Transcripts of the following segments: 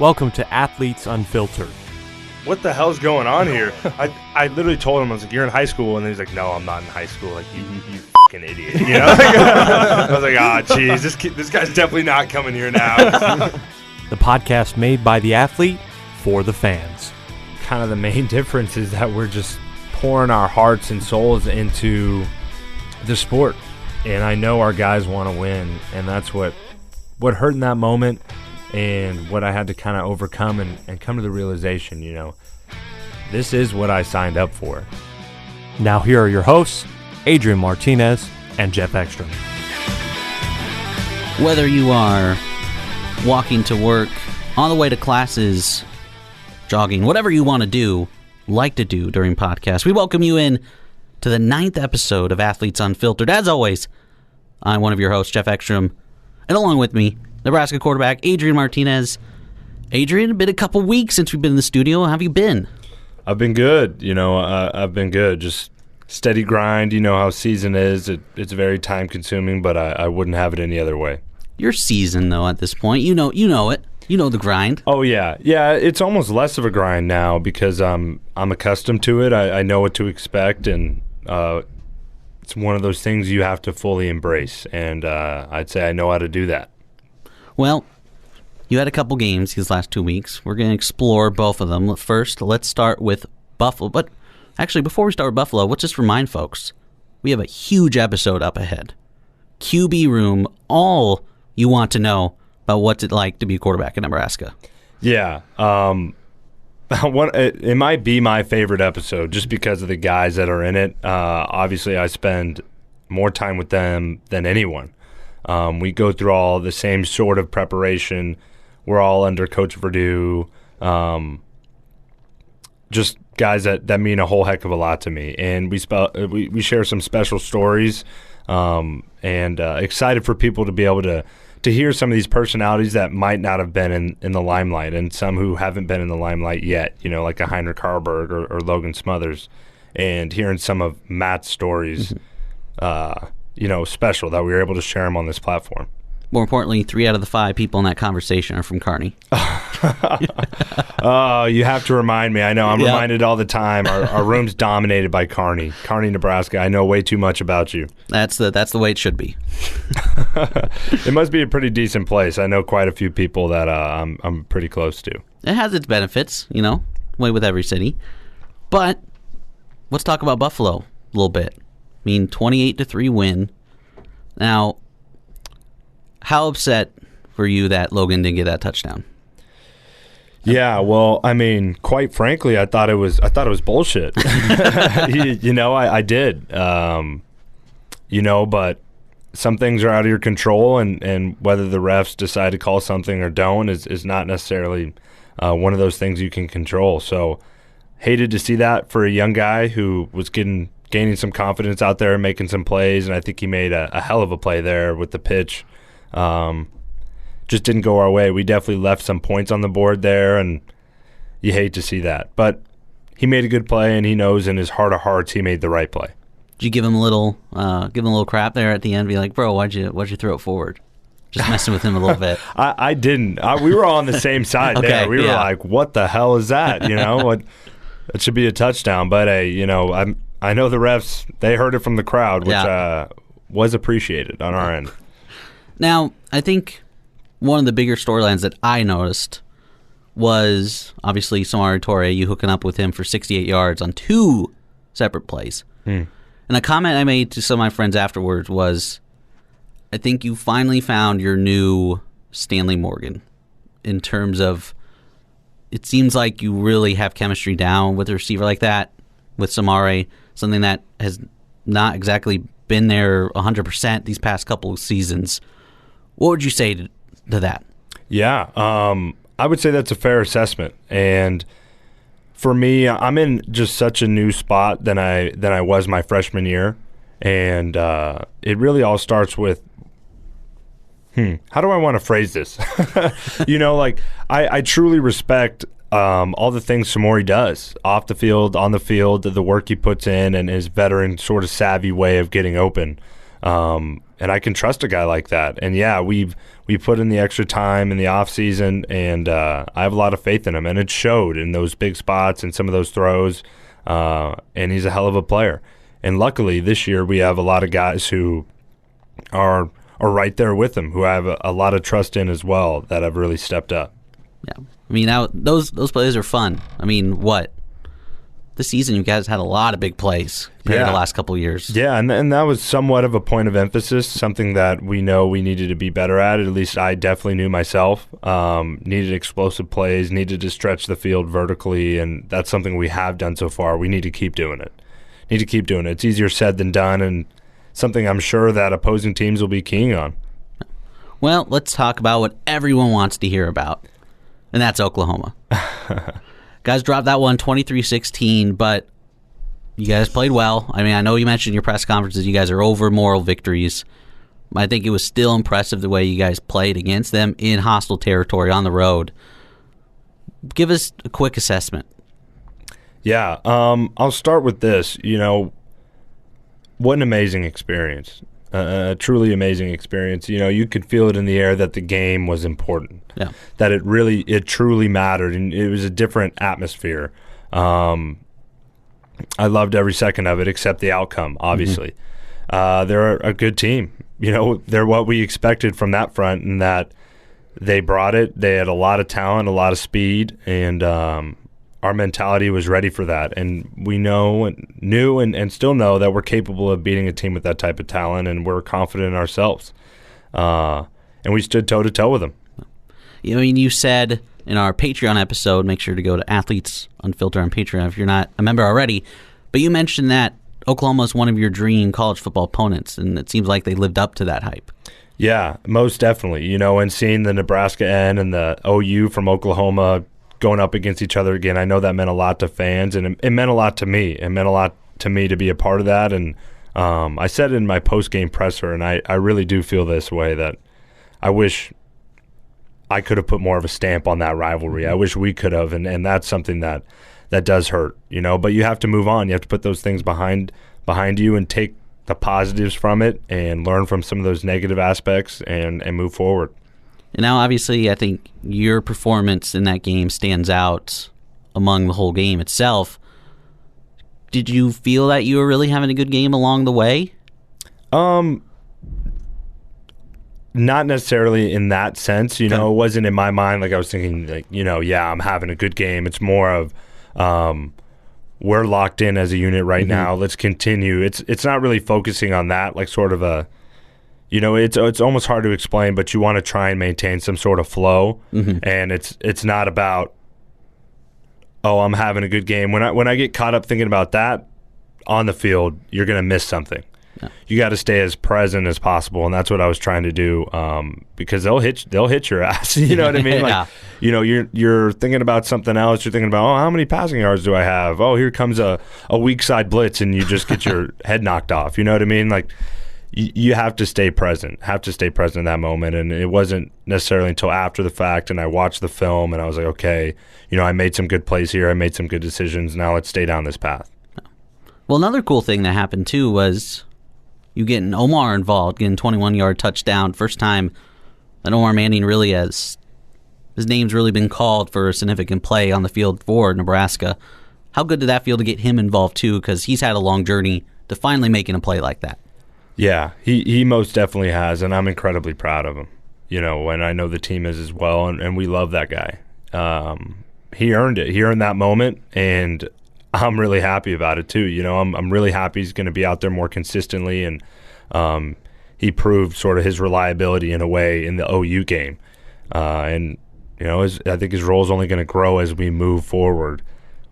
Welcome to Athletes Unfiltered. What the hell's going on here? I literally told him, I was like, you're in high school, and then he's like, no, I'm not in high school. Like, you fucking idiot. You know? I was like, jeez, this guy's definitely not coming here now. The podcast made by the athlete for the fans. Kind of the main difference is that we're just pouring our hearts and souls into the sport. And I know our guys want to win, and that's what hurt in that moment and what I had to kind of overcome and come to the realization, you know, this is what I signed up for. Now here are your hosts, Adrian Martinez and Geoff Ekstrom. Whether you are walking to work, on the way to classes, jogging, whatever you want to do, like to do during podcasts, we welcome you in to the 9th episode of Athletes Unfiltered. As always, I'm one of your hosts, Geoff Ekstrom, and along with me, Nebraska quarterback Adrian Martinez. Adrian, been a couple weeks since we've been in the studio. How have you been? I've been good. You know, I've been good. Just steady grind. You know how season is. It's very time consuming, but I wouldn't have it any other way. Your season, though, at this point, you know it. You know the grind. Oh yeah. It's almost less of a grind now because I'm accustomed to it. I know what to expect, and it's one of those things you have to fully embrace. And I'd say I know how to do that. Well, you had a couple games these last 2 weeks. We're going to explore both of them. First, let's start with Buffalo. But actually, before we start with Buffalo, let's just remind folks, we have a huge episode up ahead. QB Room, all you want to know about what's it like to be a quarterback in Nebraska. Yeah. It might be my favorite episode just because of the guys that are in it. Obviously, I spend more time with them than anyone. We go through all the same sort of preparation. We're all under Coach Virdue. Just guys that mean a whole heck of a lot to me. And we share some special stories, and excited for people to be able to hear some of these personalities that might not have been in the limelight, and some who haven't been in the limelight yet, you know, like a Heinrich Haarberg or Logan Smothers, and hearing some of Matt's stories, you know, special that we were able to share them on this platform. More importantly, 3 out of the 5 people in that conversation are from Kearney. Oh, you have to remind me. I know. I'm reminded all the time. Our room's dominated by Kearney, Nebraska. I know way too much about you. That's the way it should be. It must be a pretty decent place. I know quite a few people that I'm pretty close to. It has its benefits, you know, way with every city. But let's talk about Buffalo a little bit. I mean, 28-3 win. Now, how upset were you that Logan didn't get that touchdown? Yeah, well, I mean, quite frankly, I thought it was bullshit. You know, I did. You know, but some things are out of your control, and whether the refs decide to call something or don't is not necessarily one of those things you can control. So, hated to see that for a young guy who was gaining some confidence out there and making some plays, and I think he made a hell of a play there with the pitch. Just didn't go our way. We definitely left some points on the board there, and you hate to see that. But he made a good play, and he knows in his heart of hearts he made the right play. Did you give him a little crap there at the end? Be like, bro, why'd you throw it forward? Just messing with him a little bit. I didn't. We were all on the same side there. We were like, what the hell is that? You know, it should be a touchdown. But hey, you know, I know the refs, they heard it from the crowd, which was appreciated on our end. Now, I think one of the bigger storylines that I noticed was obviously Samari Toure, you hooking up with him for 68 yards on 2 separate plays. And a comment I made to some of my friends afterwards was, I think you finally found your new Stanley Morgan in terms of, it seems like you really have chemistry down with a receiver like that, with Samari, something that has not exactly been there 100% these past couple of seasons. What would you say to that? Yeah, I would say that's a fair assessment. And for me, I'm in just such a new spot than I was my freshman year. And it really all starts with, how do I want to phrase this? You know, like I truly respect all the things Samori does off the field, on the field, the work he puts in, and his veteran sort of savvy way of getting open. And I can trust a guy like that. And yeah, we put in the extra time in the off season, and I have a lot of faith in him, and it showed in those big spots and some of those throws. And he's a hell of a player. And luckily this year we have a lot of guys who are right there with him, who I have a lot of trust in as well, that have really stepped up. Yeah, I mean, now those plays are fun. I mean, this season you guys had a lot of big plays compared to the last couple of years. Yeah, and that was somewhat of a point of emphasis, something that we know we needed to be better at least I definitely knew myself. Needed explosive plays, needed to stretch the field vertically, and that's something we have done so far. We need to keep doing it. It's easier said than done, and something I'm sure that opposing teams will be keying on. Well, let's talk about what everyone wants to hear about, and that's Oklahoma. Guys dropped that one 23-16, but you guys played well. I mean, I know you mentioned in your press conferences you guys are over moral victories. I think it was still impressive the way you guys played against them in hostile territory on the road. Give us a quick assessment. Yeah, I'll start with this. What an amazing experience. A truly amazing experience. You could feel it in the air that the game was important. Yeah. That it truly mattered, and it was a different atmosphere. I loved every second of it except the outcome, obviously. They're a good team. They're what we expected from that front, and that they brought it. They had a lot of talent, a lot of speed, and our mentality was ready for that. And we knew and still know that we're capable of beating a team with that type of talent, and we're confident in ourselves. And we stood toe-to-toe with them. I mean, you said in our Patreon episode, make sure to go to Athletes Unfiltered on Patreon if you're not a member already, but you mentioned that Oklahoma is one of your dream college football opponents, and it seems like they lived up to that hype. Yeah, most definitely. And seeing the Nebraska N and the OU from Oklahoma going up against each other again, I know that meant a lot to fans, and it meant a lot to me. It meant a lot to me to be a part of that, and I said in my post-game presser, and I really do feel this way, that I wish I could have put more of a stamp on that rivalry. I wish we could have, and that's something that does hurt, But you have to move on. You have to put those things behind you and take the positives from it and learn from some of those negative aspects and move forward. And now, obviously, I think your performance in that game stands out among the whole game itself. Did you feel that you were really having a good game along the way? Not necessarily in that sense. It wasn't in my mind like I was thinking, I'm having a good game. It's more of we're locked in as a unit right now. Let's continue. It's not really focusing on that, like sort of a, it's almost hard to explain, but you want to try and maintain some sort of flow. And it's not about, I'm having a good game. When I get caught up thinking about that on the field, you're going to miss something. Yeah. You got to stay as present as possible, and that's what I was trying to do. Because they'll hit your ass. You know what I mean? Like, you're thinking about something else. You're thinking about, how many passing yards do I have? Oh, here comes a weak side blitz, and you just get your head knocked off. You know what I mean? Like, you have to stay present. In that moment. And it wasn't necessarily until after the fact, and I watched the film, and I was like, okay, I made some good plays here. I made some good decisions. Now let's stay down this path. Well, another cool thing that happened too was you getting Omar involved, getting 21-yard touchdown. First time that Omar Manning really his name's really been called for a significant play on the field for Nebraska. How good did that feel to get him involved too? Because he's had a long journey to finally making a play like that. Yeah, he most definitely has, and I'm incredibly proud of him. And I know the team is as well, and we love that guy. He earned it. He earned that moment, and I'm really happy about it too. I'm really happy he's going to be out there more consistently, and he proved sort of his reliability in a way in the OU game. And I think his role is only going to grow as we move forward,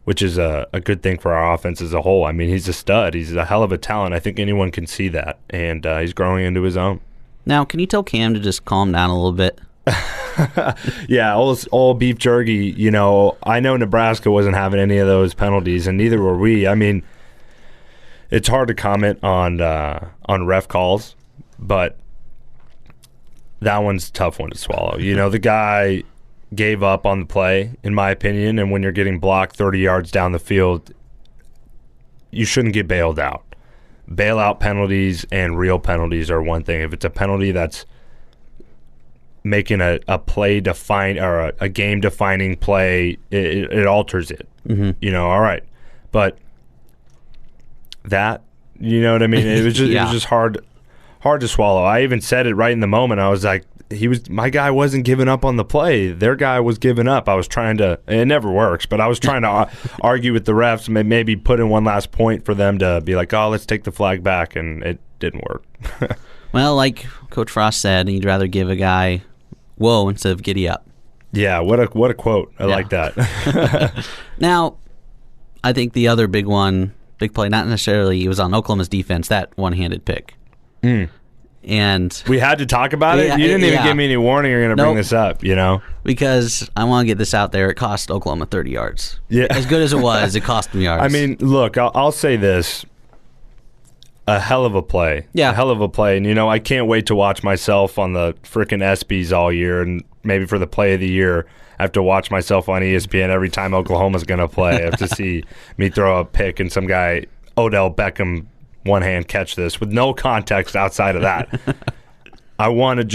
which is a good thing for our offense as a whole. I me's a stud. He's a hell of a talent. I think anyone can see that, and he's growing into his own. Now, can you tell Cam to just calm down a little bit? Yeah, old beef jerky. I know Nebraska wasn't having any of those penalties, and neither were we. It's hard to comment on ref calls, but that one's a tough one to swallow. The guy gave up on the play, in my opinion, and when you're getting blocked 30 yards down the field, you shouldn't get bailed out. bailout penalties and real penalties are one thing. If it's a penalty that's making a play define or a game defining play, it alters it. You know, all right, but that, you know what I mean? It was just it was just hard to swallow. I even said it right in the moment. I was like, my guy wasn't giving up on the play. Their guy was giving up. I was trying to, it never works, but I was trying to argue with the refs, maybe put in one last point for them to be like, oh, let's take the flag back, and it didn't work. Well, like Coach Frost said, he'd rather give a guy whoa instead of giddy up. Yeah, what a quote. I like that. Now, I think the other big play, not necessarily it was on Oklahoma's defense, that one-handed pick. And we had to talk about it. You didn't even give me any warning you're going to bring this up, you know? Because I want to get this out there. It cost Oklahoma 30 yards. Yeah. As good as it was, it cost them yards. I mean, look, I'll say this. A hell of a play. Yeah. A hell of a play. And, you know, I can't wait to watch myself on the freaking ESPYs all year. And maybe for the play of the year, I have to watch myself on ESPN every time Oklahoma's going to play. I have to see me throw a pick and some guy, Odell Beckham, one-hand catch this with no context outside of that. I want to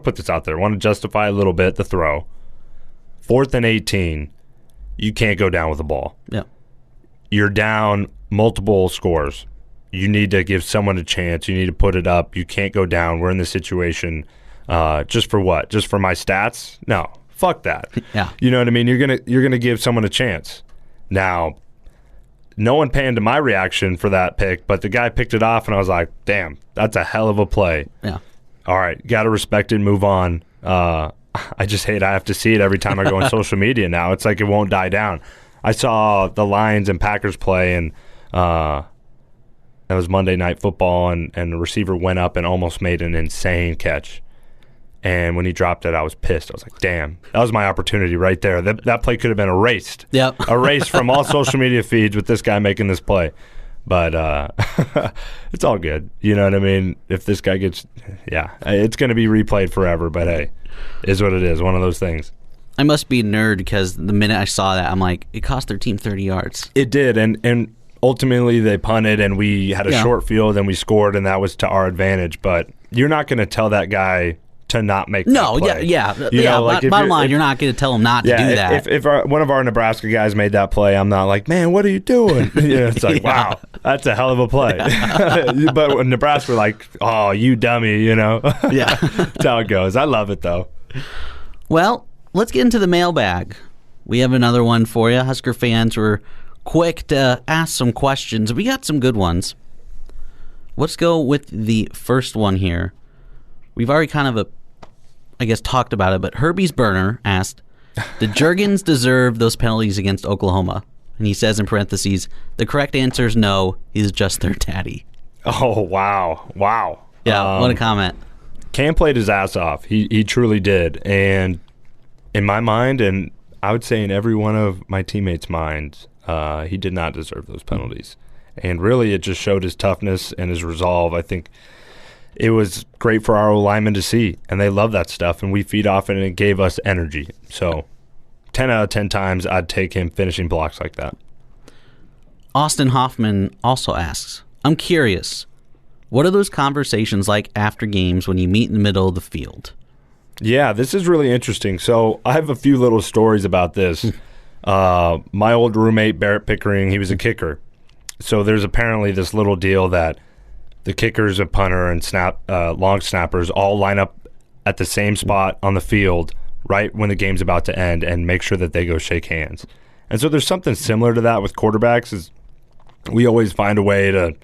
put this out there. I want to justify a little bit the throw. 4th and 18, you can't go down with the ball. Yeah. You're down multiple scores. You need to give someone a chance. You need to put it up. You can't go down. We're in this situation just for what? Just for my stats? No. Fuck that. Yeah. You know what I mean? You're gonna give someone a chance. Now, no one panned to my reaction for that pick, but the guy picked it off, and I was like, damn, that's a hell of a play. Yeah. All right, got to respect it and move on. I just hate I have to see it every time I go on social media now. It's like it won't die down. I saw the Lions and Packers play, and that was Monday Night Football, and the receiver went up and almost made an insane catch. And when he dropped it, I was pissed. I was like, damn, that was my opportunity right there. That play could have been erased. Yep. Erased from all social media feeds with this guy making this play. But it's all good. You know what I mean? If this guy gets, it's going to be replayed forever. But hey, is what it is. One of those things. I must be a nerd because the minute I saw that, I'm like, it cost their team 30 yards. It did. And ultimately they punted and we had a short field and we scored, and that was to our advantage. But you're not going to tell that guy to not make that play. Bottom line, you're not going to tell him not to do that. If one of our Nebraska guys made that play, I'm not like, man, what are you doing? It's like, wow, that's a hell of a play. But when Nebraska were like, oh, you dummy, you know? Yeah. That's how it goes. I love it, though. Well, let's get into the mailbag. We have another one for you. Husker fans were quick to ask some questions. We got some good ones. Let's go with the first one here. We've already kind of, talked about it, but Herbie's Burner asked, did Juergens deserve those penalties against Oklahoma? And he says in parentheses, the correct answer is no, he's just their daddy. Oh, wow. Yeah, what a comment. Cam played his ass off. He truly did. And in my mind, and I would say in every one of my teammates' minds, he did not deserve those penalties. And really, it just showed his toughness and his resolve. I think it was great for our linemen to see, and they love that stuff, and we feed off it, and it gave us energy. So 10 out of 10 times, I'd take him finishing blocks like that. Austin Hoffman also asks, I'm curious, what are those conversations like after games when you meet in the middle of the field? Yeah, this is really interesting. So I have a few little stories about this. My old roommate, Barrett Pickering, he was a kicker. So there's apparently this little deal that the kickers and punter and long snappers all line up at the same spot on the field right when the game's about to end and make sure that they go shake hands. And so there's something similar to that with quarterbacks. Is we always find a way to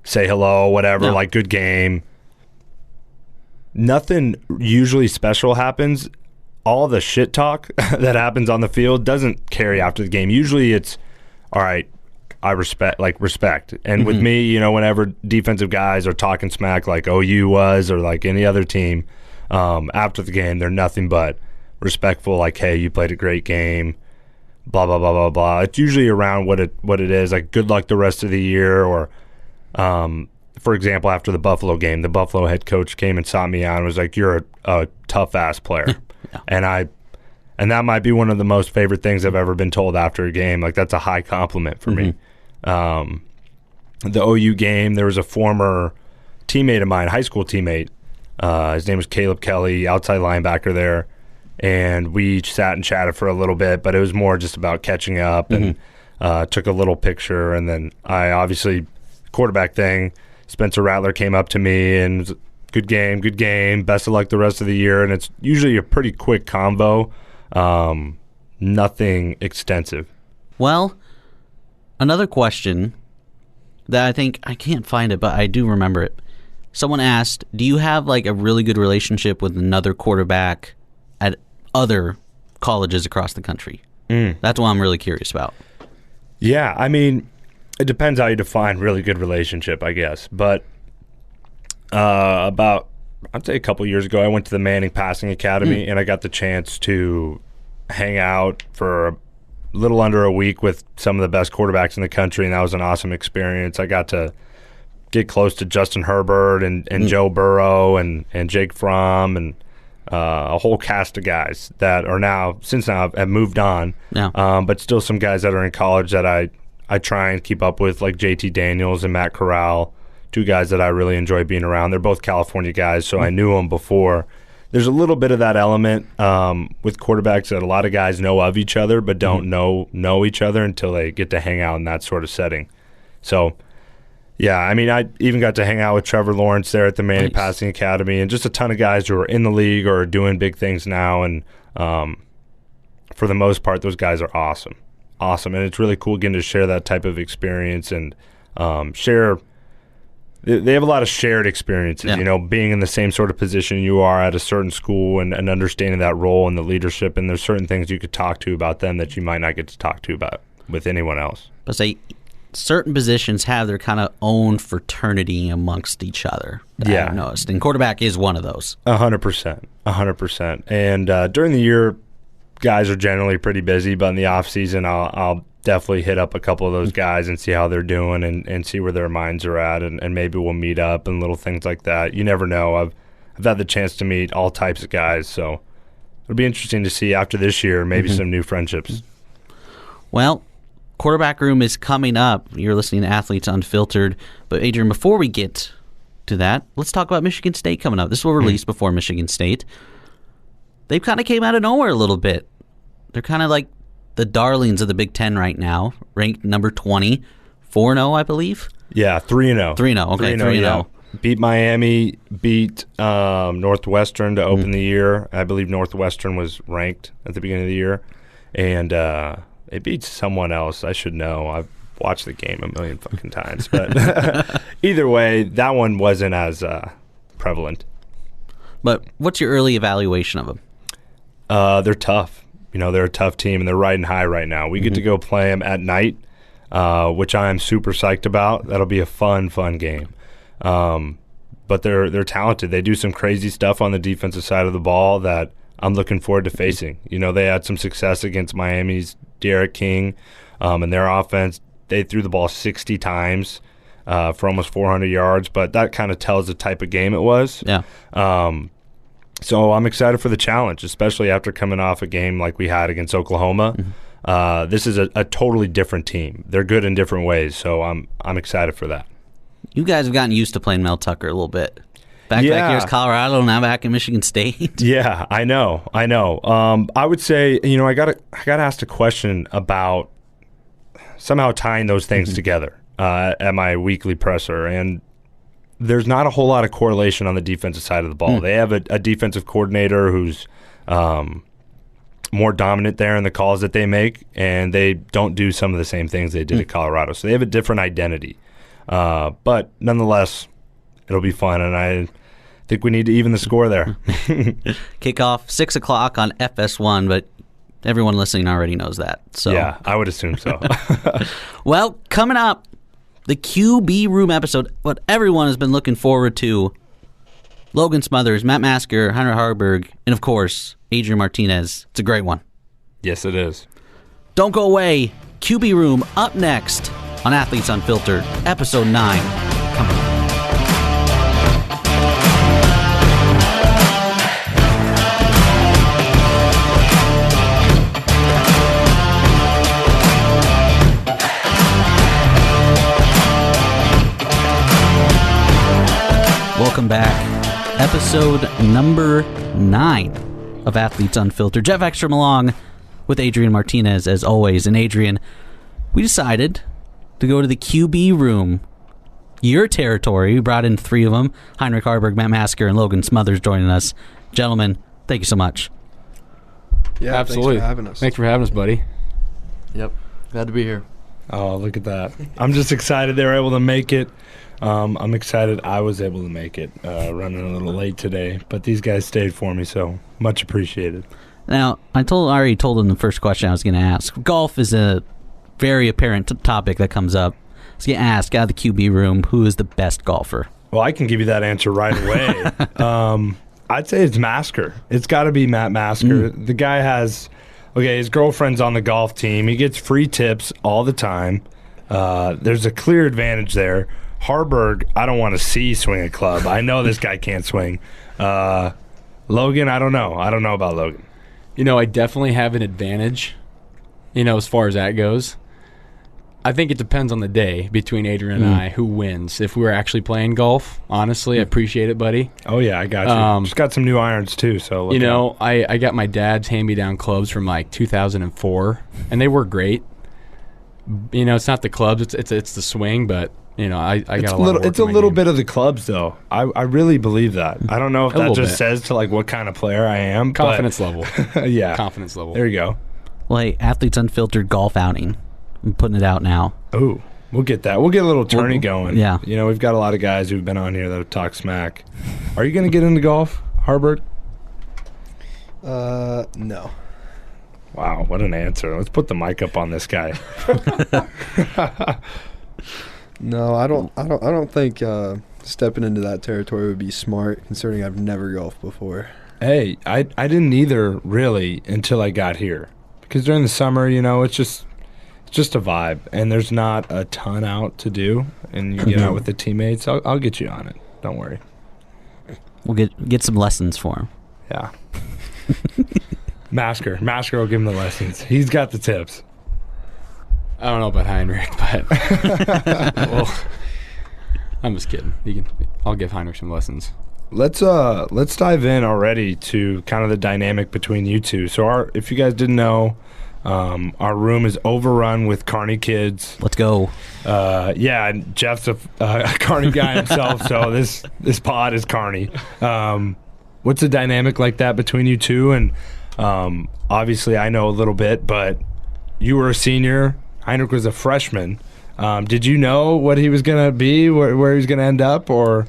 say hello, whatever, like good game. Nothing usually special happens. All the shit talk that happens on the field doesn't carry after the game. Usually it's, all right, I respect. And with me, you know, whenever defensive guys are talking smack like OU was or like any other team, after the game, they're nothing but respectful, like, hey, you played a great game, blah, blah, blah, blah, blah. It's usually around what it is, like good luck the rest of the year. Or, for example, after the Buffalo game, the Buffalo head coach came and sought me out and was like, you're a tough-ass player. And that might be one of the most favorite things I've ever been told after a game. Like, that's a high compliment for me. the OU game, there was a former teammate of mine, high school teammate. His name was Caleb Kelly, outside linebacker there. And we sat and chatted for a little bit, but it was more just about catching up and took a little picture. And then I obviously, quarterback thing, Spencer Rattler came up to me and was, good game, best of luck the rest of the year. And it's usually a pretty quick convo, nothing extensive. Well, another question that I think, I can't find it, but I do remember it. Someone asked, do you have like a really good relationship with another quarterback at other colleges across the country? That's what I'm really curious about. Yeah, I mean, it depends how you define really good relationship, I guess. But about, I'd say a couple years ago, I went to the Manning Passing Academy, and I got the chance to hang out for a little under a week with some of the best quarterbacks in the country, and that was an awesome experience. I got to get close to Justin Herbert and Joe Burrow and Jake Fromm and a whole cast of guys that are now have moved on, but still some guys that are in college that I try and keep up with, like JT Daniels and Matt Corral, two guys that I really enjoy being around. They're both California guys, so I knew them before. There's a little bit of that element with quarterbacks that a lot of guys know of each other but don't know each other until they get to hang out in that sort of setting. So yeah, I mean, I even got to hang out with Trevor Lawrence there at the Manning Passing Academy, and just a ton of guys who are in the league or are doing big things now. And for the most part, those guys are awesome. And it's really cool getting to share that type of experience and share. They have a lot of shared experiences, being in the same sort of position you are at a certain school and understanding that role and the leadership. And there's certain things you could talk to about them that you might not get to talk to about with anyone else. But certain positions have their kind of own fraternity amongst each other. I've noticed, and quarterback is one of those. 100%. And during the year, guys are generally pretty busy, but in the off season, I'll definitely hit up a couple of those guys and see how they're doing and see where their minds are at, and maybe we'll meet up and little things like that. You never know. I've had the chance to meet all types of guys, so it'll be interesting to see after this year maybe some new friendships. Well, quarterback room is coming up. You're listening to Athletes Unfiltered. But Adrian, before we get to that, let's talk about Michigan State coming up. This will release before Michigan State. They kind of came out of nowhere a little bit. They're kind of like the darlings of the Big Ten right now, ranked number 20, 4-0, I believe. Yeah, 3-0. 3-0, okay, 3-0. Yeah. Beat Miami, beat Northwestern to open the year. I believe Northwestern was ranked at the beginning of the year. And they beat someone else. I should know. I've watched the game a million fucking times. But either way, that one wasn't as prevalent. But what's your early evaluation of them? They're tough. They're a tough team, and they're riding high right now. We get to go play them at night, which I am super psyched about. That'll be a fun game. But they're talented. They do some crazy stuff on the defensive side of the ball that I'm looking forward to facing. They had some success against Miami's Derek King, and their offense. They threw the ball 60 times for almost 400 yards, but that kind of tells the type of game it was. Yeah. So I'm excited for the challenge, especially after coming off a game like we had against Oklahoma. This is a totally different team. They're good in different ways, so I'm excited for that. You guys have gotten used to playing Mel Tucker a little bit. Back here's Colorado, now back in Michigan State. Yeah, I know. I would say, I got asked a question about somehow tying those things together at my weekly presser, and there's not a whole lot of correlation on the defensive side of the ball. They have a defensive coordinator who's more dominant there in the calls that they make, and they don't do some of the same things they did at Colorado. So they have a different identity. But nonetheless, it'll be fun, and I think we need to even the score there. Kickoff 6 o'clock on FS1, but everyone listening already knows that. So yeah, I would assume so. Well, coming up, the QB Room episode, what everyone has been looking forward to. Logan Smothers, Matt Masker, Heinrich Haarberg, and of course, Adrian Martinez. It's a great one. Yes, it is. Don't go away. QB Room up next on Athletes Unfiltered, episode 9. Welcome back. Episode number 9 of Athletes Unfiltered. Geoff Ekstrom along with Adrian Martinez, as always. And Adrian, we decided to go to the QB room, your territory. We brought in 3 of them, Heinrich Haarberg, Matt Masker, and Logan Smothers joining us. Gentlemen, thank you so much. Yeah, absolutely. Thanks for having us. Thanks for having us, buddy. Yep, glad to be here. Oh, look at that. I'm just excited they were able to make it. I'm excited I was able to make it. Running a little late today, but these guys stayed for me, so much appreciated. Now, I already told them the first question I was going to ask. Golf is a very apparent topic that comes up. I was going to ask, out of the QB room, who is the best golfer? Well, I can give you that answer right away. I'd say it's Masker. It's got to be Matt Masker. The guy has, his girlfriend's on the golf team. He gets free tips all the time. There's a clear advantage there. Haarberg, I don't want to see swing a club. I know this guy can't swing. Logan, I don't know. I don't know about Logan. I definitely have an advantage, as far as that goes. I think it depends on the day between Adrian and I who wins. If we were actually playing golf, honestly, I appreciate it, buddy. Oh, yeah, I got you. Just got some new irons, too. So I got my dad's hand-me-down clubs from, 2004, and they work great. It's not the clubs, it's the swing, but, I got a lot of work It's a little bit of the clubs, though. I really believe that. I don't know if that just says to, what kind of player I am. Confidence level. Yeah. Confidence level. There you go. Well, hey, Athletes Unfiltered golf outing. I'm putting it out now. Oh, we'll get that. We'll get a little tourney going. Yeah. We've got a lot of guys who've been on here that have talked smack. Are you going to get into golf, Haarberg? No. Wow, what an answer. Let's put the mic up on this guy. No, I don't think stepping into that territory would be smart, considering I've never golfed before. Hey, I didn't either, really, until I got here. Because during the summer, it's just a vibe, and there's not a ton out to do, and you get out with the teammates. I'll get you on it. Don't worry. We'll get some lessons for him. Yeah. Masker will give him the lessons. He's got the tips. I don't know about Heinrich, but well, I'm just kidding. I'll give Heinrich some lessons. Let's dive in already to kind of the dynamic between you two. So if you guys didn't know, our room is overrun with Carney kids. Let's go. Yeah, and Jeff's a Carney guy himself, so this pod is Carney. What's the dynamic like that between you two? And obviously I know a little bit, but you were a senior. Heinrich was a freshman. Did you know what he was going to be, where he was going to end up? Or,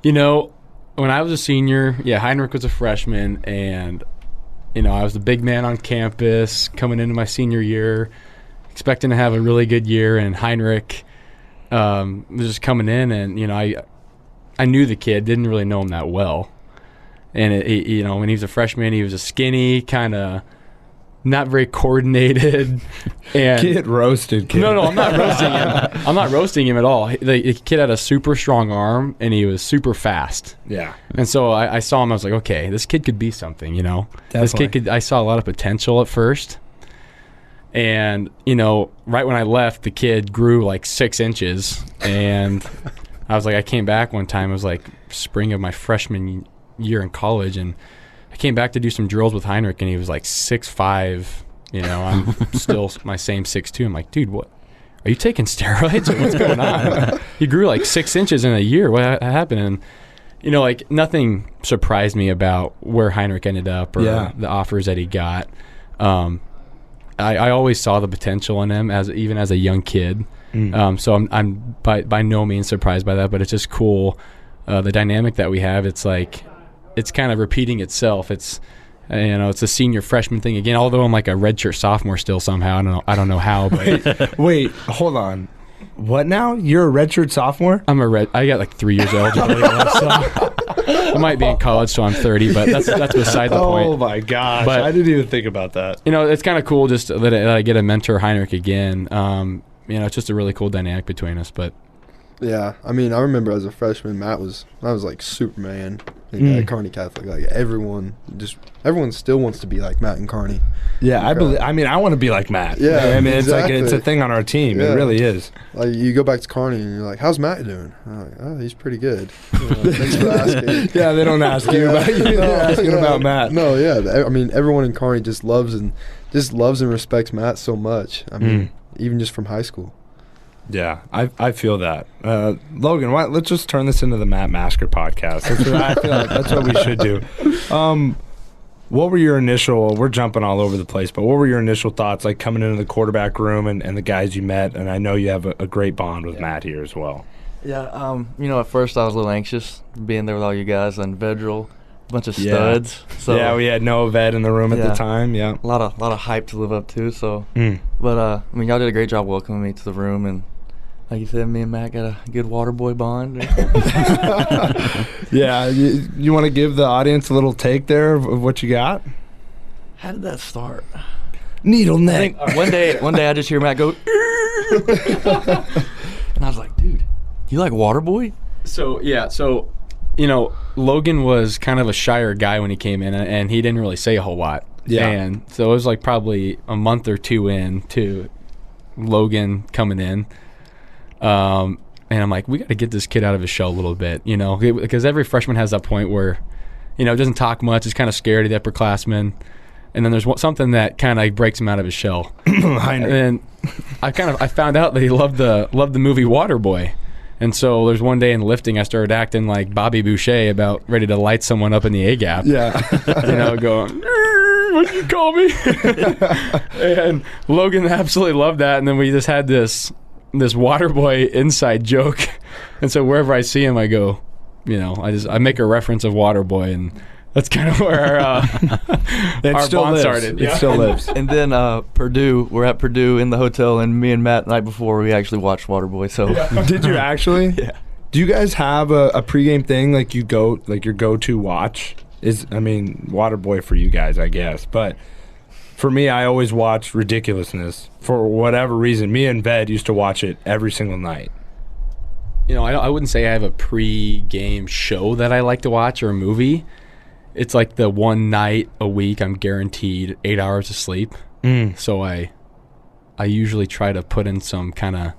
when I was a senior, Heinrich was a freshman, and, I was the big man on campus coming into my senior year, expecting to have a really good year, and Heinrich was just coming in, and, I knew the kid, didn't really know him that well. And, when he was a freshman, he was a skinny, kind of not very coordinated. And Get roasted, kid. No, I'm not roasting him. I'm not roasting him at all. The kid had a super strong arm, and he was super fast. Yeah. And so I saw him. I was like, okay, this kid could be something, This kid could. I saw a lot of potential at first. And, right when I left, the kid grew 6 inches. And I was like, I came back one time. It was spring of my freshman year in college, and I came back to do some drills with Heinrich, and he was 6'5". I'm still my same 6'2". I'm like, dude, what? Are you taking steroids or what's going on? He grew 6 inches in a year. What happened? And nothing surprised me about where Heinrich ended up or the offers that he got. I always saw the potential in him even as a young kid. So I'm by no means surprised by that, but it's just cool. The dynamic that we have, it's kind of repeating itself. It's it's a senior freshman thing again. Although I'm a redshirt sophomore still somehow. I don't know how. But Wait, hold on. What now? You're a redshirt sophomore? I got 3 years eligibility left, so I might be in college, so I'm 30. But that's beside the point. Oh my gosh! But, I didn't even think about that. It's kind of cool just that I get to mentor Heinrich again. It's just a really cool dynamic between us. But Yeah, I mean, I remember as a freshman, I was like Superman at Kearney Catholic. Like everyone still wants to be like Matt and Kearney. Yeah, I want to be like Matt. Yeah, I mean, exactly. it's a thing on our team. Yeah. It really is. Like you go back to Kearney and you're like, "How's Matt doing?" I'm like, "Oh, he's pretty good." Thanks for asking. Yeah, they don't ask you about you. They're asking about Matt. No, yeah. I mean, everyone in Kearney just loves and respects Matt so much. I mean, even just from high school. Yeah, I feel that. Logan, let's just turn this into the Matt Masker podcast. I feel like that's what we should do. What were your initial, we're jumping all over the place, but what were your initial thoughts like coming into the quarterback room and the guys you met? And I know you have a great bond with Matt here as well. Yeah, at first I was a little anxious being there with all you guys and Vedral, a bunch of studs. So yeah, we had Noah Ved in the room at the time. Yeah, a lot of hype to live up to. So, but y'all did a great job welcoming me to the room, and like you said, me and Matt got a good water boy bond. Yeah, you want to give the audience a little take there of what you got? How did that start? Needle I neck. think one day I just hear Matt go, and I was like, dude, you like water boy? So Logan was kind of a shyer guy when he came in, and he didn't really say a whole lot. Yeah. And so it was like probably a month or two in to Logan coming in. And I'm like, we got to get this kid out of his shell a little bit, because every freshman has that point where, doesn't talk much, is kind of scared of the upperclassmen. And then there's something that kind of breaks him out of his shell. And then I found out that he loved the movie Waterboy. And so there's one day in lifting, I started acting like Bobby Boucher about ready to light someone up in the A gap. Yeah. Going, what'd you call me? And Logan absolutely loved that. And then we just had this Waterboy inside joke. And so wherever I see him, I go, I make a reference of Waterboy, and that's kind of where our bond started. It still lives. And then Purdue, we're at Purdue in the hotel, and me and Matt, the night before, we actually watched Waterboy. So Did you actually? Yeah. Do you guys have a pregame thing like your go-to watch? Waterboy for you guys, I guess. But for me, I always watch Ridiculousness. For whatever reason, me and Ved used to watch it every single night. I wouldn't say I have a pre-game show that I like to watch or a movie. It's like the one night a week I'm guaranteed 8 hours of sleep. So I usually try to put in some kind of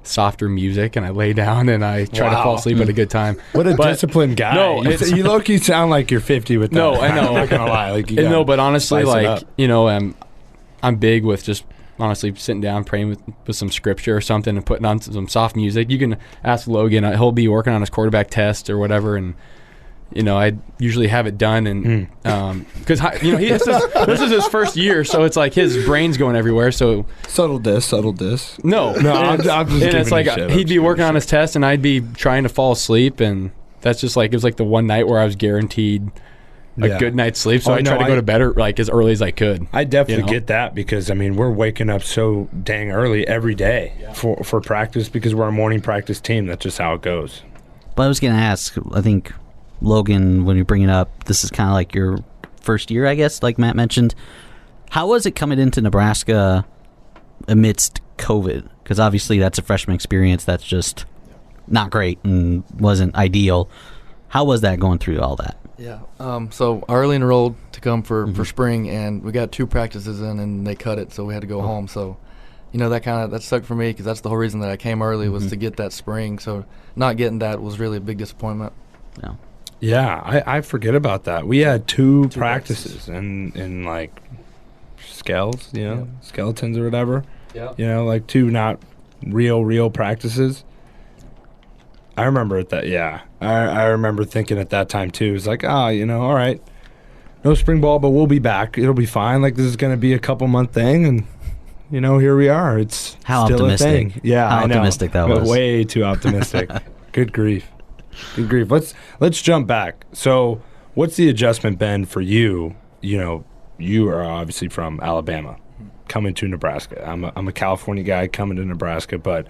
softer music, and I lay down and I try to fall asleep at a good time. What a disciplined guy. No, you low-key sound like you're 50 with that. No, I know. I'm not going to lie. But honestly, I'm big with just honestly sitting down, praying with some scripture or something and putting on some soft music. You can ask Logan. He'll be working on his quarterback test or whatever, and I usually have it done, and because this is his first year, so it's like his brain's going everywhere. So subtle diss. No, I'm just and it's like he'd be working on his test, and I'd be trying to fall asleep, and that's just like it was like the one night where I was guaranteed a good night's sleep, so I tried to go to bed as early as I could. I definitely get that because we're waking up so dang early every day for practice because we're a morning practice team. That's just how it goes. But I was going to ask, I think, Logan, when you bring it up, this is kind of like your first year, I guess, like Matt mentioned. How was it coming into Nebraska amidst COVID? Because obviously that's a freshman experience that's just not great and wasn't ideal. How was that going through all that? Yeah. So I early enrolled to come for spring, and we got 2 practices in, and they cut it, so we had to go home. So, that sucked for me because that's the whole reason that I came early was to get that spring. So not getting that was really a big disappointment. Yeah. Yeah, I forget about that. We had 2 practices in like skeletons or whatever. Yeah. Like 2 not real practices. I remember that. Yeah, I remember thinking at that time too. It's like, all right, no spring ball, but we'll be back. It'll be fine. Like this is going to be a couple-month thing, and here we are. It's how still optimistic. A thing. Yeah, how I know. optimistic that was. Way too optimistic. Good grief. Let's jump back. So, what's the adjustment been for you? You are obviously from Alabama, coming to Nebraska. I'm a California guy coming to Nebraska, but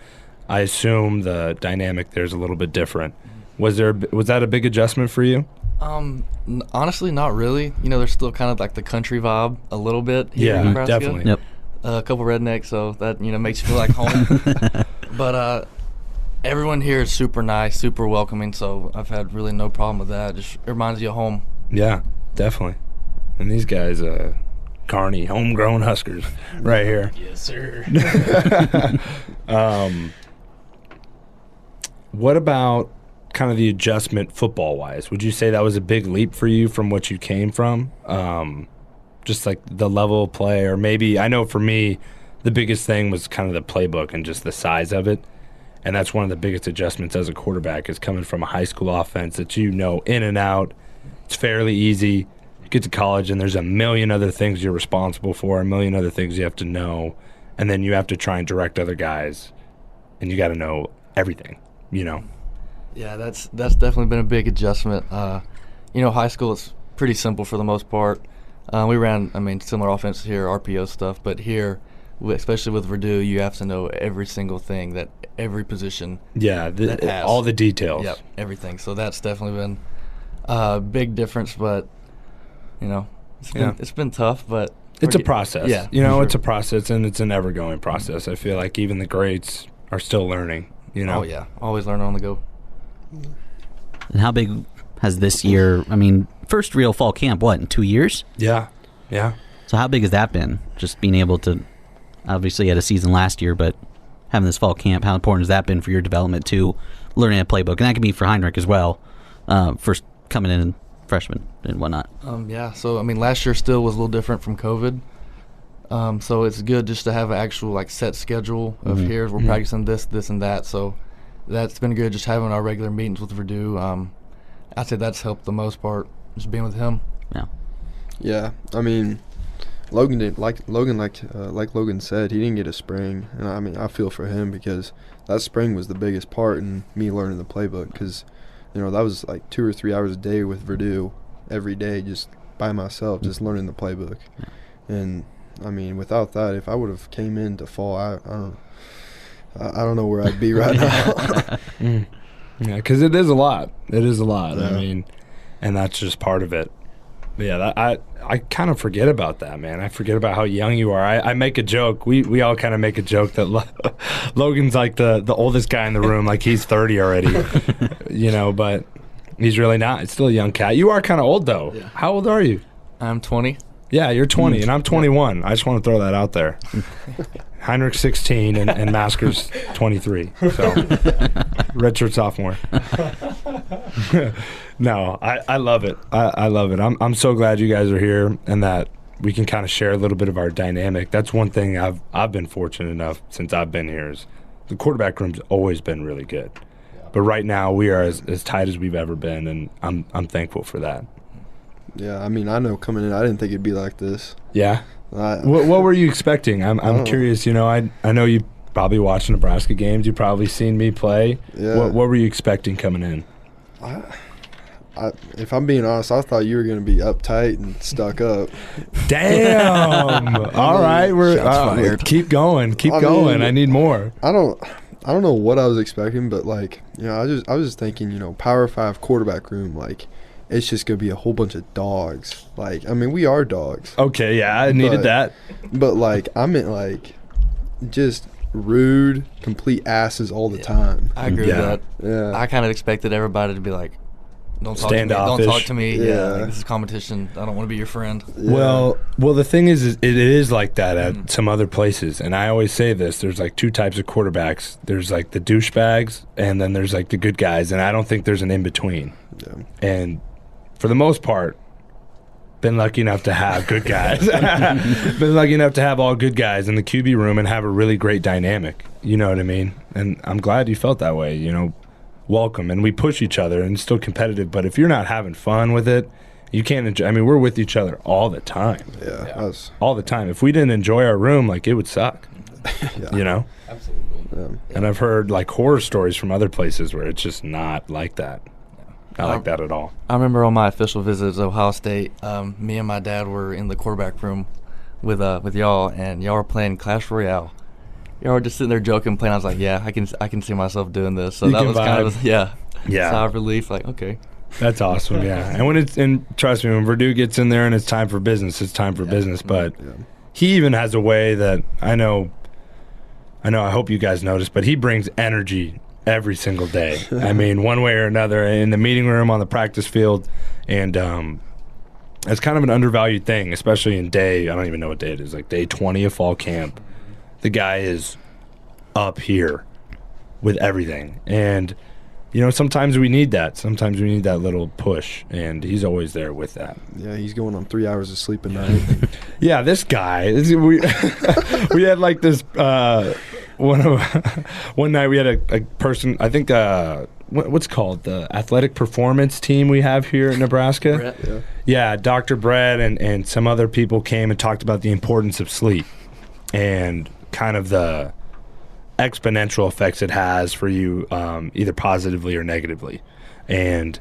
I assume the dynamic there's a little bit different. Was that a big adjustment for you? Honestly, not really. There's still kind of like the country vibe a little bit here in Nebraska. Definitely. Yep. A couple rednecks, so that makes you feel like home. But Everyone here is super nice, super welcoming, so I've had really no problem with that. Just it reminds you of home. Yeah, definitely. And these guys, Kearney, homegrown Huskers, right here. Yes, sir. What about kind of the adjustment football-wise? Would you say that was a big leap for you from what you came from? Just like the level of play, or maybe, I know for me, the biggest thing was kind of the playbook and just the size of it. And that's one of the biggest adjustments as a quarterback, is coming from a high school offense that you know in and out. It's fairly easy. You get to college and there's a million other things you're responsible for, a million other things you have to know, and then you have to try and direct other guys, and you got to know everything, you know. Yeah, that's definitely been a big adjustment. High school is pretty simple for the most part. We ran, similar offense here, RPO stuff, but here, especially with Virdue, you have to know every single thing, that every position. Yeah, all the details. Yep, everything. So that's definitely been a big difference, but it's been tough, but it's a process. Yeah, sure. It's a process, and it's an ever-going process. I feel like even the greats are still learning. Oh yeah, always learning on the go. And how big has this year? First real fall camp, what, in 2 years? Yeah. So how big has that been? Just being able to, obviously, had a season last year, but having this fall camp, how important has that been for your development too, learning a playbook? And that can be for Heinrich as well, first coming in freshman and whatnot. So last year still was a little different from COVID. So it's good just to have an actual set schedule of here's we're practicing this, and that. So that's been good, just having our regular meetings with Virdue. I'd say that's helped the most part, just being with him. Yeah. Logan did like Logan said, he didn't get a spring, and I feel for him because that spring was the biggest part in me learning the playbook, because that was 2 or 3 hours a day with Virdue every day, just by myself, just learning the playbook. And without that, if I would have came in to fall, I don't know where I'd be right now. Yeah, because it is a lot. Yeah. And that's just part of it. But yeah, I kind of forget about that, man. I forget about how young you are. I make a joke. We all kind of make a joke that Logan's like the oldest guy in the room, like he's 30 already, but he's really not. He's still a young cat. You are kind of old, though. Yeah. How old are you? I'm 20. Yeah, you're 20, and I'm 21. I just want to throw that out there. Heinrich's 16, and Masker's 23. So, redshirt sophomore. No, I love it. I love it. I'm so glad you guys are here and that we can kind of share a little bit of our dynamic. That's one thing I've been fortunate enough since I've been here is the quarterback room's always been really good. Yeah. But right now we are as tight as we've ever been, and I'm thankful for that. Yeah, I know coming in, I didn't think it'd be like this. Yeah. What were you expecting? I'm curious. I know you probably watched Nebraska games. You probably seen me play. Yeah. What were you expecting coming in? If I'm being honest, I thought you were going to be uptight and stuck up. Damn. All right, keep going. Keep going. I need more. I don't know what I was expecting, but I was just thinking, Power 5 quarterback room, it's just gonna be a whole bunch of dogs. We are dogs. Okay, yeah, I needed that. But I meant just rude, complete asses all the time. I agree with that. Yeah. I kind of expected everybody to be like, don't talk to me. Standoffish. Don't talk to me. Yeah. This is competition. I don't want to be your friend. Yeah. Well, the thing is it is like that at some other places, and I always say this: there's two types of quarterbacks. There's the douchebags, and then there's the good guys, and I don't think there's an in between. Yeah. And for the most part, been lucky enough to have good guys. Been lucky enough to have all good guys in the QB room and have a really great dynamic. You know what I mean? And I'm glad you felt that way. Welcome. And we push each other and it's still competitive. But if you're not having fun with it, you can't enjoy. We're with each other all the time. Yeah. All the time. If we didn't enjoy our room, it would suck. Yeah. Absolutely. Yeah. And I've heard horror stories from other places where it's just not like that. Not like that at all. I remember on my official visit to Ohio State, me and my dad were in the quarterback room with y'all, and y'all were playing Clash Royale. Y'all were just sitting there joking, playing. I was like, yeah, I can see myself doing this. So that was kind of sigh of relief. Okay. That's awesome. Yeah, and trust me, when Virdue gets in there and it's time for business, it's time for business. But he even has a way that I know. I hope you guys notice, but he brings energy every single day. I mean, one way or another, in the meeting room, on the practice field, and it's kind of an undervalued thing, especially in I don't even know what day it is, like day 20 of fall camp. The guy is up here with everything. And, sometimes we need that. Sometimes we need that little push, and he's always there with that. Yeah, he's going on 3 hours of sleep a night. Yeah, this guy. We had like this one night we had a person, I think what's called the athletic performance team we have here in Nebraska. Brett, yeah, Dr. Brett and some other people came and talked about the importance of sleep and kind of the exponential effects it has for you, either positively or negatively. And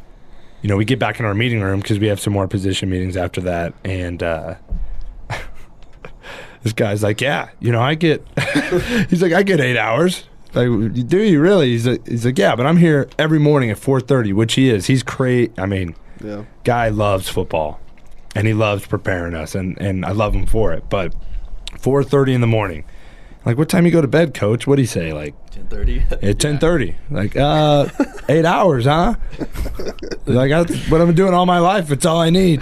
we get back in our meeting room because we have some more position meetings after that, and this guy's like, yeah, I get he's like, I get 8 hours. Like, do you really? He's like, yeah, but I'm here every morning at 4:30, which he is. He's crazy. I mean, guy loves football, and he loves preparing us, and I love him for it. But 4:30 in the morning, like, what time you go to bed, Coach? What'd he say? Like 10:30. At 10:30. Like, 8 hours, huh? Like, that's what I've been doing all my life. It's all I need.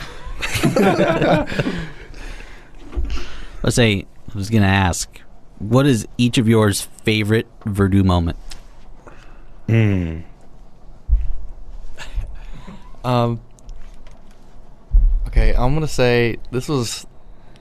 I was going to ask, what is each of yours favorite Virdue moment? Okay, I'm gonna say this was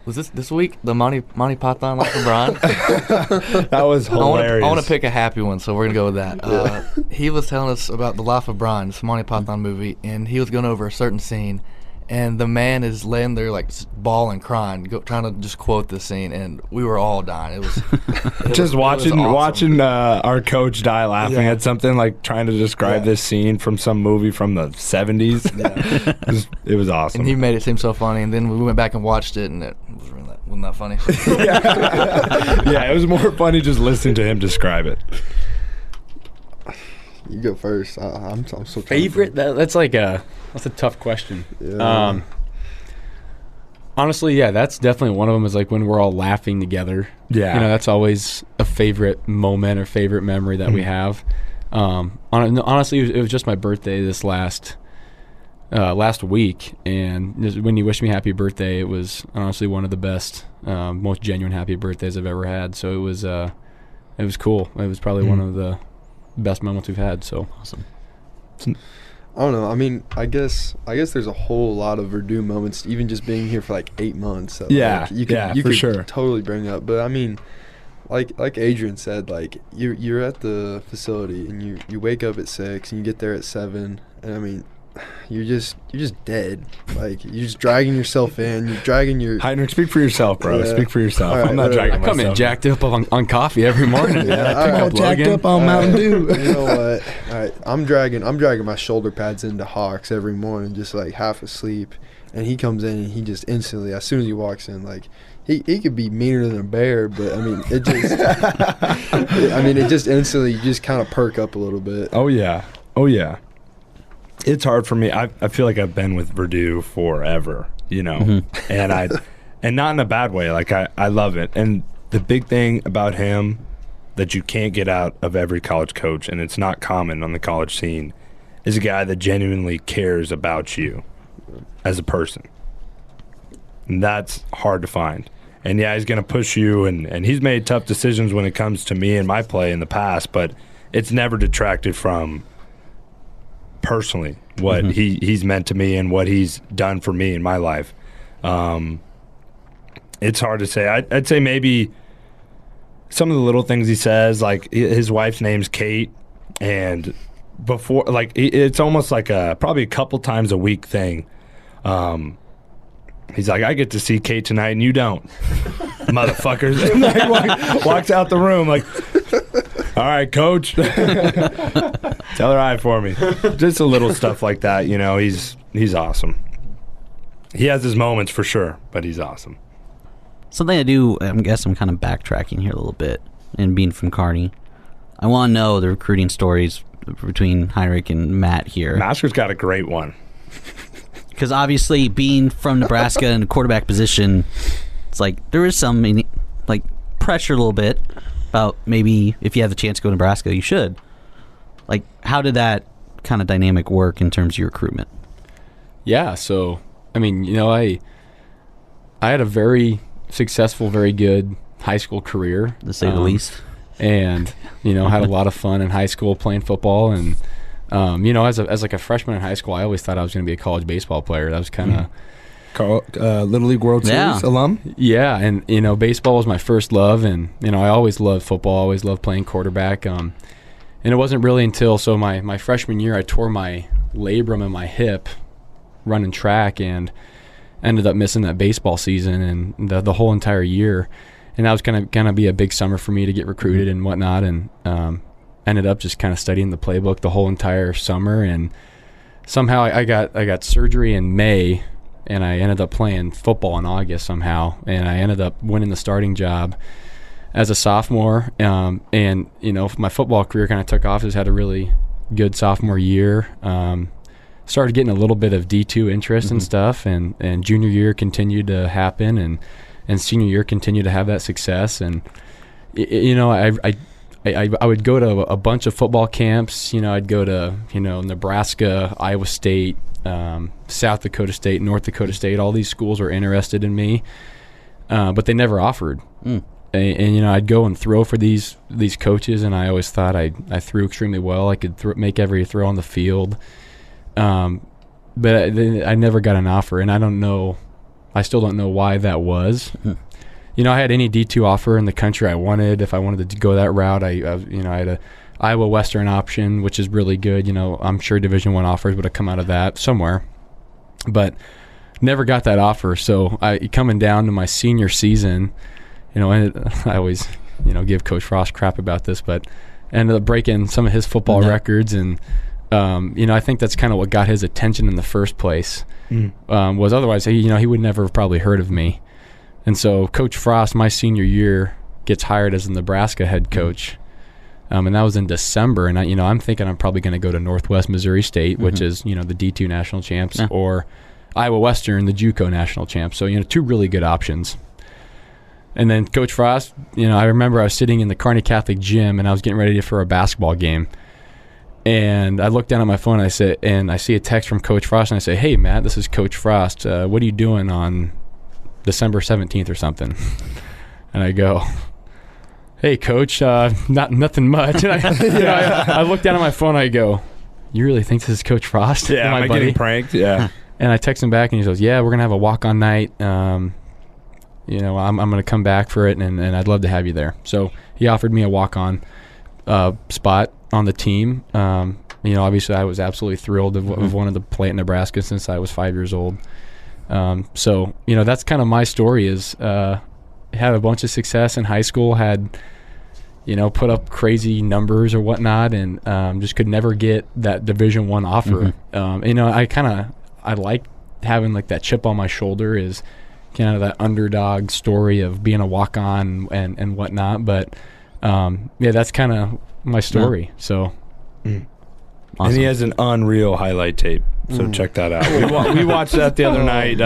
this week the Monty Python like LeBron. That was hilarious. I want to pick a happy one, so we're gonna go with that. He was telling us about the Life of Brian, this Monty Python movie, and he was going over a certain scene, and the man is laying there like bawling, crying, trying to just quote the scene, and we were all dying. It was just watching awesome. watching our coach die laughing at something, like trying to describe this scene from some movie from the 70s. It was awesome. And he made it seem so funny, and then we went back and watched it, and it wasn't that funny. Yeah, it was more funny just listening to him describe it. You go first. I'm so favorite. That's a tough question. Yeah. Honestly, yeah, that's definitely one of them. Is like when we're all laughing together. Yeah, that's always a favorite moment or favorite memory that we have. Honestly, it was just my birthday this last week, and when you wished me happy birthday, it was honestly one of the best, most genuine happy birthdays I've ever had. So it was cool. It was probably one of the best moments we've had. So awesome. I don't know. I mean, I guess there's a whole lot of Virdue moments, even just being here for like 8 months. That, you could sure totally bring up. But I mean, like Adrian said, like you're at the facility and you wake up at 6 and you get there at 7, and I mean, you're just dead. Like, you're just dragging yourself in. You're dragging your Heinrich, speak for yourself, bro. Yeah. Speak for yourself. Right, I'm not dragging myself. I come in jacked up on coffee every morning. Yeah, all jacked up on Mountain Dew. You know what? All right, I'm dragging my shoulder pads into Hawks every morning, just like half asleep. And he comes in and he just instantly, as soon as he walks in, like he could be meaner than a bear, but I mean it just instantly, you just kind of perk up a little bit. Oh yeah. It's hard for me. I feel like I've been with Virdue forever, and and not in a bad way. Like, I love it. And the big thing about him that you can't get out of every college coach, and it's not common on the college scene, is a guy that genuinely cares about you as a person. And that's hard to find. And yeah, he's going to push you, and he's made tough decisions when it comes to me and my play in the past, but it's never detracted from personally what he's meant to me and what he's done for me in my life. It's hard to say. I'd say maybe some of the little things he says, like his wife's name's Kate, and before, like, it's almost like probably a couple times a week thing. He's like, I get to see Kate tonight and you don't. Motherfuckers. And like, walks out the room like, all right, coach. Tell her hi for me. Just a little stuff like that, he's awesome. He has his moments for sure, but he's awesome. Something I do, I guess I'm kind of backtracking here a little bit, and being from Kearney, I want to know the recruiting stories between Heinrich and Matt here. Masker's got a great one. Because obviously, being from Nebraska in the quarterback position, it's like there is some pressure a little bit about maybe if you have the chance to go to Nebraska, you should. Like, how did that kind of dynamic work in terms of your recruitment? Yeah, so I mean, I had a very successful, very good high school career, To say the least. and had a lot of fun in high school playing football. And as like a freshman in high school, I always thought I was going to be a college baseball player. That was kind of Little League World Series alum. Yeah, and baseball was my first love, and I always loved football. Always loved playing quarterback. And it wasn't really until my freshman year I tore my labrum in my hip running track and ended up missing that baseball season and the whole entire year. And that was gonna be a big summer for me to get recruited and whatnot. And ended up just kind of studying the playbook the whole entire summer. And somehow I got surgery in May, and I ended up playing football in August somehow. And I ended up winning the starting job as a sophomore. And my football career kind of took off. Just had a really good sophomore year. Started getting a little bit of D2 interest and stuff, and junior year continued to happen, and senior year continued to have that success. And I would go to a bunch of football camps. I'd go to Nebraska, Iowa State, South Dakota State, North Dakota State. All these schools were interested in me, but they never offered. And I'd go and throw for these coaches, and I always thought I threw extremely well. I could make every throw on the field. But I never got an offer, and I still don't know why that was. I had any D2 offer in the country I wanted. If I wanted to go that route, I had a Iowa Western option, which is really good. I'm sure Division I offers would have come out of that somewhere, but never got that offer. So coming down to my senior season, I always, give Coach Frost crap about this, but ended up breaking some of his football records. And I think that's kind of what got his attention in the first place. Was otherwise, he would never have probably heard of me. And so Coach Frost, my senior year, gets hired as the Nebraska head coach. And that was in December. And I'm thinking I'm probably going to go to Northwest Missouri State, which is, the D2 national champs, or Iowa Western, the JUCO national champs. So, two really good options. And then Coach Frost, I remember I was sitting in the Kearney Catholic gym, and I was getting ready for a basketball game. And I look down at my phone, and I see a text from Coach Frost, and I say, "Hey, Matt, this is Coach Frost. What are you doing on December 17th or something?" And I go, "Hey, Coach, nothing much." And I look down at my phone, and I go, "You really think this is Coach Frost?" Yeah, am I getting pranked? Yeah. And I text him back, and he goes, "Yeah, we're going to have a walk-on night. I'm going to come back for it, and I'd love to have you there." So he offered me a walk-on spot on the team. Obviously I was absolutely thrilled of wanted to play at Nebraska since I was 5 years old. So that's kind of my story. Is had a bunch of success in high school, had put up crazy numbers or whatnot, and just could never get that Division I offer. I like having like that chip on my shoulder, is kind of that underdog story of being a walk-on and whatnot. But that's kind of my story. So Awesome. And he has an unreal highlight tape, so check that out. We watched that the other night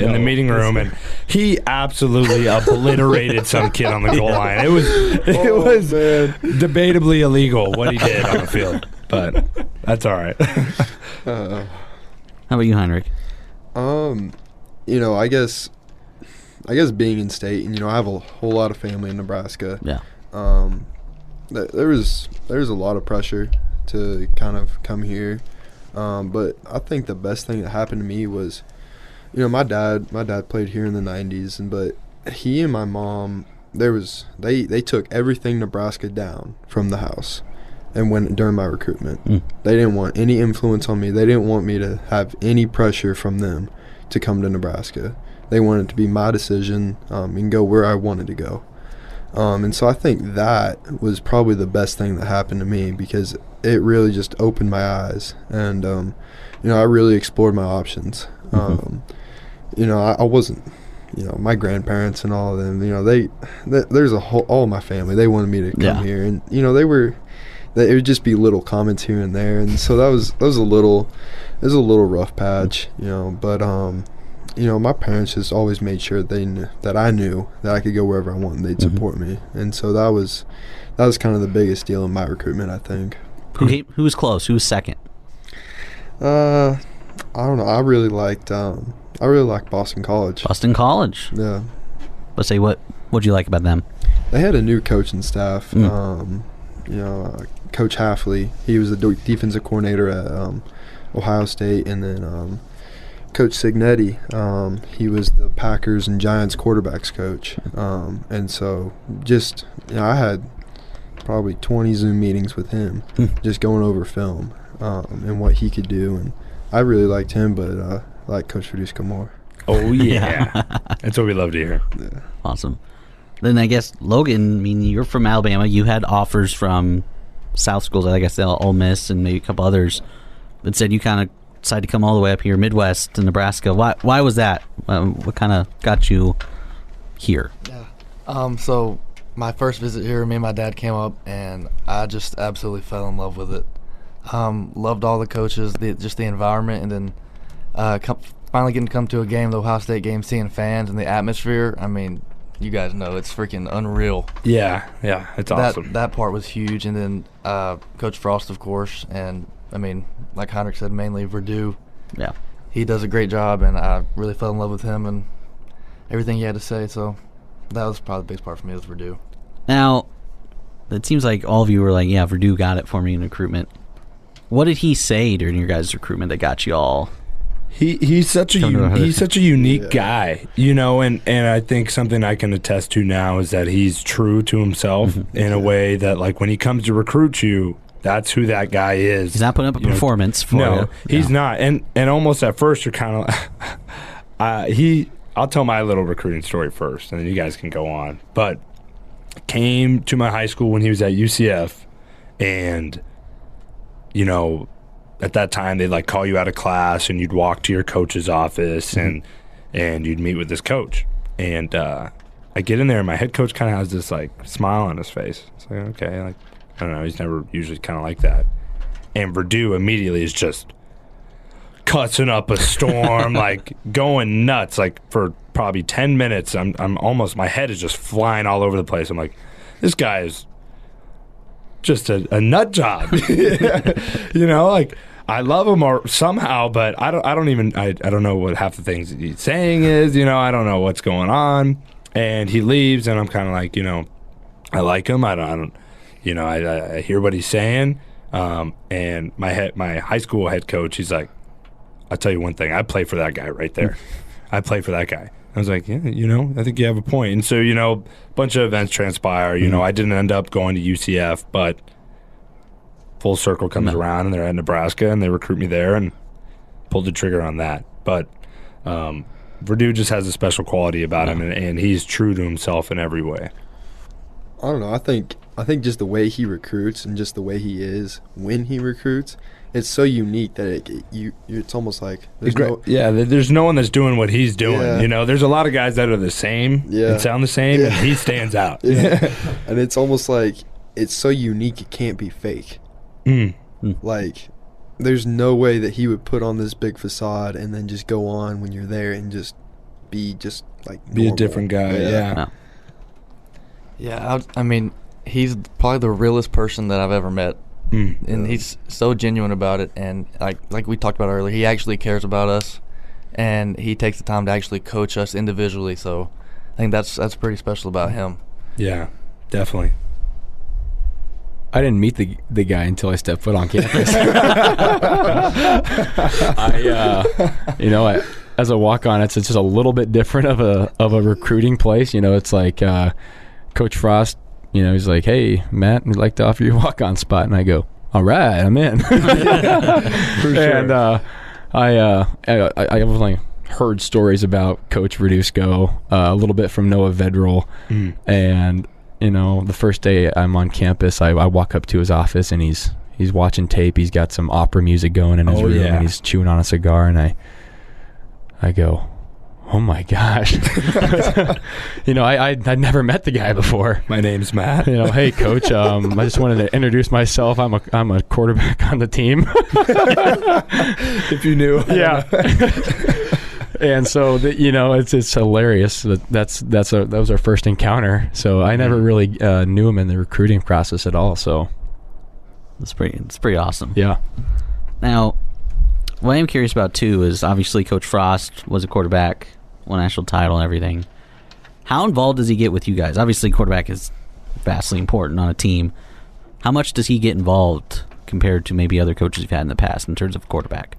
in the meeting room, and he absolutely obliterated some kid on the goal line. It was debatably illegal what he did on the field, but that's all right. How about you, Heinrich? I guess being in state, and I have a whole lot of family in Nebraska. Yeah. There's a lot of pressure to kind of come here, but I think the best thing that happened to me was, my dad played here in the 90s, but he and my mom, they took everything Nebraska down from the house and went during my recruitment. They didn't want any influence on me. They didn't want me to have any pressure from them to come to Nebraska. They wanted it to be my decision and go where I wanted to go. And so I think that was probably the best thing that happened to me, because it really just opened my eyes, and I really explored my options. I wasn't, my grandparents and all of them, there's all my family, they wanted me to come here, and it would just be little comments here and there, and so that was a little rough patch, but my parents just always made sure that I knew that I could go wherever I want and they'd support me. And so that was kind of the biggest deal in my recruitment, I think. Who was close? Who was second? I don't know. I really liked Boston College. Boston College. Yeah. Let's say what'd you like about them? They had a new coaching staff. Coach Halfley. He was the defensive coordinator at Ohio State, and then Coach Signetti. He was the Packers and Giants quarterbacks coach. And so just I had probably 20 Zoom meetings with him, just going over film and what he could do. And I really liked him, but I like Coach Verduzco more. Oh, yeah. That's what we love to hear. Yeah. Awesome. Then I guess, Logan, I mean, you're from Alabama. You had offers from South schools, I guess Ole Miss and maybe a couple others, but said you kind of decided to come all the way up here, Midwest to Nebraska. Why was that? What kind of got you here? Yeah. So my first visit here, me and my dad came up, and I just absolutely fell in love with it. Loved all the coaches, just the environment, and then finally getting to come to a game, the Ohio State game, seeing fans and the atmosphere. I mean, you guys know it's freaking unreal. Yeah, it's awesome. That part was huge, and then Coach Frost, of course, and I mean, like Heinrich said, mainly Virdue. Yeah, he does a great job, and I really fell in love with him and everything he had to say. So that was probably the biggest part for me was Virdue. Now, it seems like all of you were like, yeah, Virdue got it for me in recruitment. What did he say during your guys' recruitment that got you all? He's such a unique guy, and I think something I can attest to now is that he's true to himself in a way that, like, when he comes to recruit you, that's who that guy is. He's not putting up a performance for you. No, he's not. And almost at first you're kind of I'll tell my little recruiting story first, and then you guys can go on. But came to my high school when he was at UCF, and at that time they'd like call you out of class and you'd walk to your coach's office and you'd meet with this coach. And I get in there and my head coach kind of has this like smile on his face. It's like, okay, like, I don't know, he's never usually kind of like that. And Virdue immediately is just cussing up a storm, like going nuts. Like for probably 10 minutes, I'm almost, my head is just flying all over the place. I'm like, this guy is just a nut job. Like, I love him or somehow, but I don't know what half the things he's saying is, I don't know what's going on. And he leaves and I'm kind of like, I like him. I hear what he's saying. And my high school head coach, he's like, I'll tell you one thing, I play for that guy right there. I play for that guy. I was like, yeah, I think you have a point. And so, a bunch of events transpire. I didn't end up going to UCF, but full circle comes around, and they're at Nebraska, and they recruit me there, and pulled the trigger on that. But Virdue just has a special quality about him, and he's true to himself in every way. I don't know. I think just the way he recruits and just the way he is when he recruits, it's so unique that it's almost like there's no one that's doing what he's doing. Yeah. There's a lot of guys that are the same and sound the same, and he stands out. Yeah. And it's almost like it's so unique it can't be fake. Like, there's no way that he would put on this big facade and then just go on when you're there and just be a different guy. Yeah, I mean, he's probably the realest person that I've ever met. And he's so genuine about it, and like we talked about earlier, he actually cares about us, and he takes the time to actually coach us individually. So I think that's pretty special about him. Yeah, definitely. I didn't meet the guy until I stepped foot on campus. As a walk-on, it's just a little bit different of a recruiting place. It's like Coach Frost. He's like, hey, Matt, we'd like to offer you a walk-on spot. And I go, all right, I'm in. For sure. And I've only heard stories about Coach Verduzco, a little bit from Noah Vedral. And, the first day I'm on campus, I walk up to his office, and he's watching tape. He's got some opera music going in his room, and he's chewing on a cigar. And I go, oh my gosh. I'd never met the guy before. My name's Matt. Hey coach, I just wanted to introduce myself. I'm a quarterback on the team. If you knew. Yeah. And so it's hilarious. That was our first encounter. So I never really knew him in the recruiting process at all. So It's pretty awesome. Yeah. Now, what I'm curious about too is obviously Coach Frost was a quarterback, won a national title and everything. How involved does he get with you guys? Obviously, quarterback is vastly important on a team. How much does he get involved compared to maybe other coaches you've had in the past in terms of quarterback?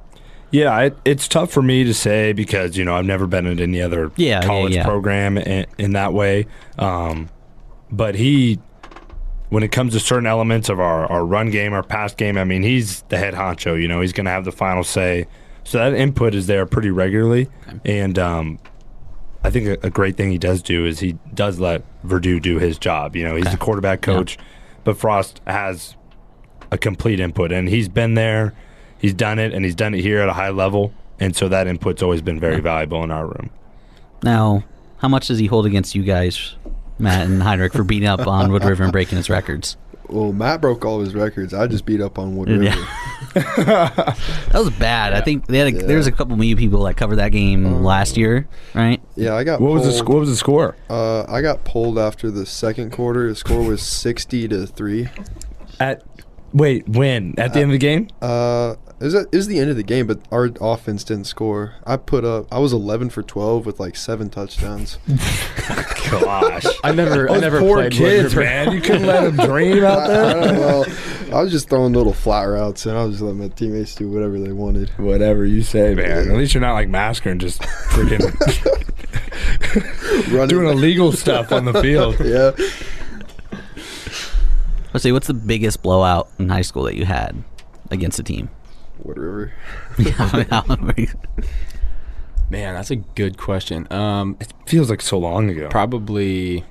Yeah, it's tough for me to say because, I've never been in any other college program in that way. But when it comes to certain elements of our run game, our pass game, I mean, he's the head honcho. He's going to have the final say. So that input is there pretty regularly. And I think a great thing he does do is he does let Virdue do his job. He's the quarterback coach, but Frost has a complete input. And he's been there. He's done it, and he's done it here at a high level, and so that input's always been very valuable in our room. Now, how much does he hold against you guys, Matt and Heinrich, for beating up on Wood River and breaking his records? Well, Matt broke all his records. I just beat up on Wood River. That was bad. I think there's a couple of you people that covered that game last year, right? Yeah, I got What was the score? I got pulled after the second quarter. The score was 60-3. When? At the end of the game? It was the end of the game, but our offense didn't score. I was 11 for 12 with like 7 touchdowns. Gosh. I never poor played kids, man. You couldn't let them dream out there? I was just throwing little flat routes, and I was just letting my teammates do whatever they wanted. Whatever you say, man. At least you're not like Masker and just freaking doing illegal stuff on the field. Yeah. Let's see, what's the biggest blowout in high school that you had against a team? Wood River. Man, that's a good question. It feels like so long ago. Probably,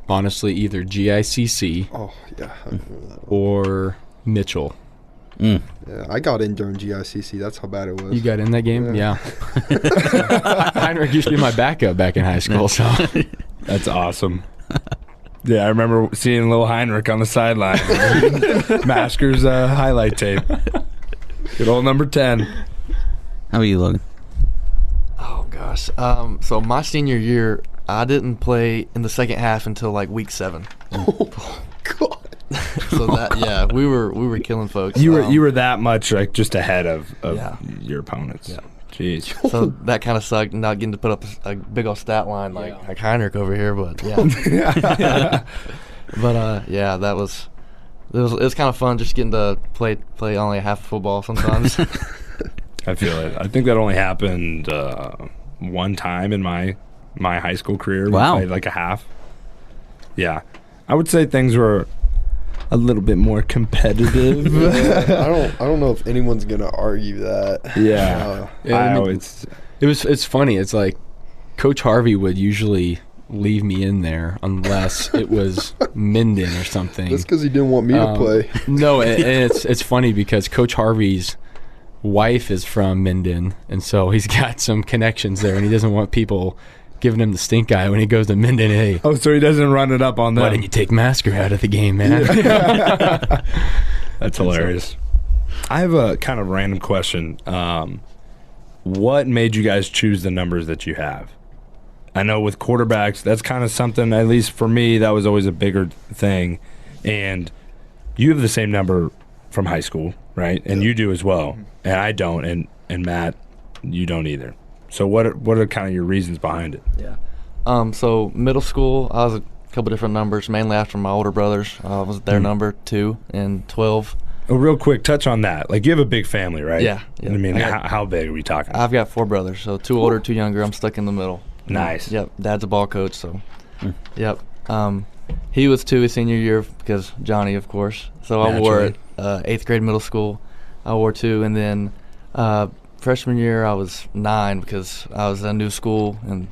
honestly, either GICC Oh, yeah. I remember that one. or Mitchell. Yeah, I got in during GICC. That's how bad it was. You got in that game? Yeah. Heinrich used to be my backup back in high school, so That's awesome. Yeah, I remember seeing little Heinrich on the sideline. Masker's highlight tape. Good old number 10. How about you, Logan? Oh gosh. So my senior year, I didn't play in the second half until like week 7. Oh, God. So we were killing folks. You were that much like just ahead of Yeah. your opponents. Yeah. Jeez. So that kind of sucked, not getting to put up a big old stat line like Heinrich over here, but yeah. But that was it was kind of fun just getting to play only half of football sometimes. I feel it. I think that only happened one time in my high school career. Wow. We played like a half. Yeah. I would say things were a little bit more competitive. Yeah, I don't know if anyone's gonna argue that. Yeah. It's funny. It's like Coach Harvey would usually leave me in there unless it was Minden or something. That's because he didn't want me to play. No, and it's funny because Coach Harvey's wife is from Minden, and so he's got some connections there, and he doesn't want people giving him the stink eye when he goes to Minden. Hey, so he doesn't run it up on them. why didn't you take Masker out of the game, man? That's hilarious. I have a kind of random question. What made you guys choose the numbers that you have? I know with quarterbacks, that's kind of something, at least for me, that was always a bigger thing. And you have the same number from high school, right? And you do as well. And I don't. And Matt, you don't either. So what are kind of your reasons behind it? Yeah. So middle school, I was a couple different numbers, mainly after my older brothers. I was their number 2 and 12. Oh, real quick, touch on that. Like, you have a big family, right? Yeah. I mean, how big are we talking? I've got 4 brothers, so 2 older, 2 younger. I'm stuck in the middle. Nice. Yep. Dad's a ball coach, so. Yep. He was 2 his senior year because Johnny, of course. So I wore it 8th grade middle school. I wore 2, and then freshman year I was 9 because I was at a new school and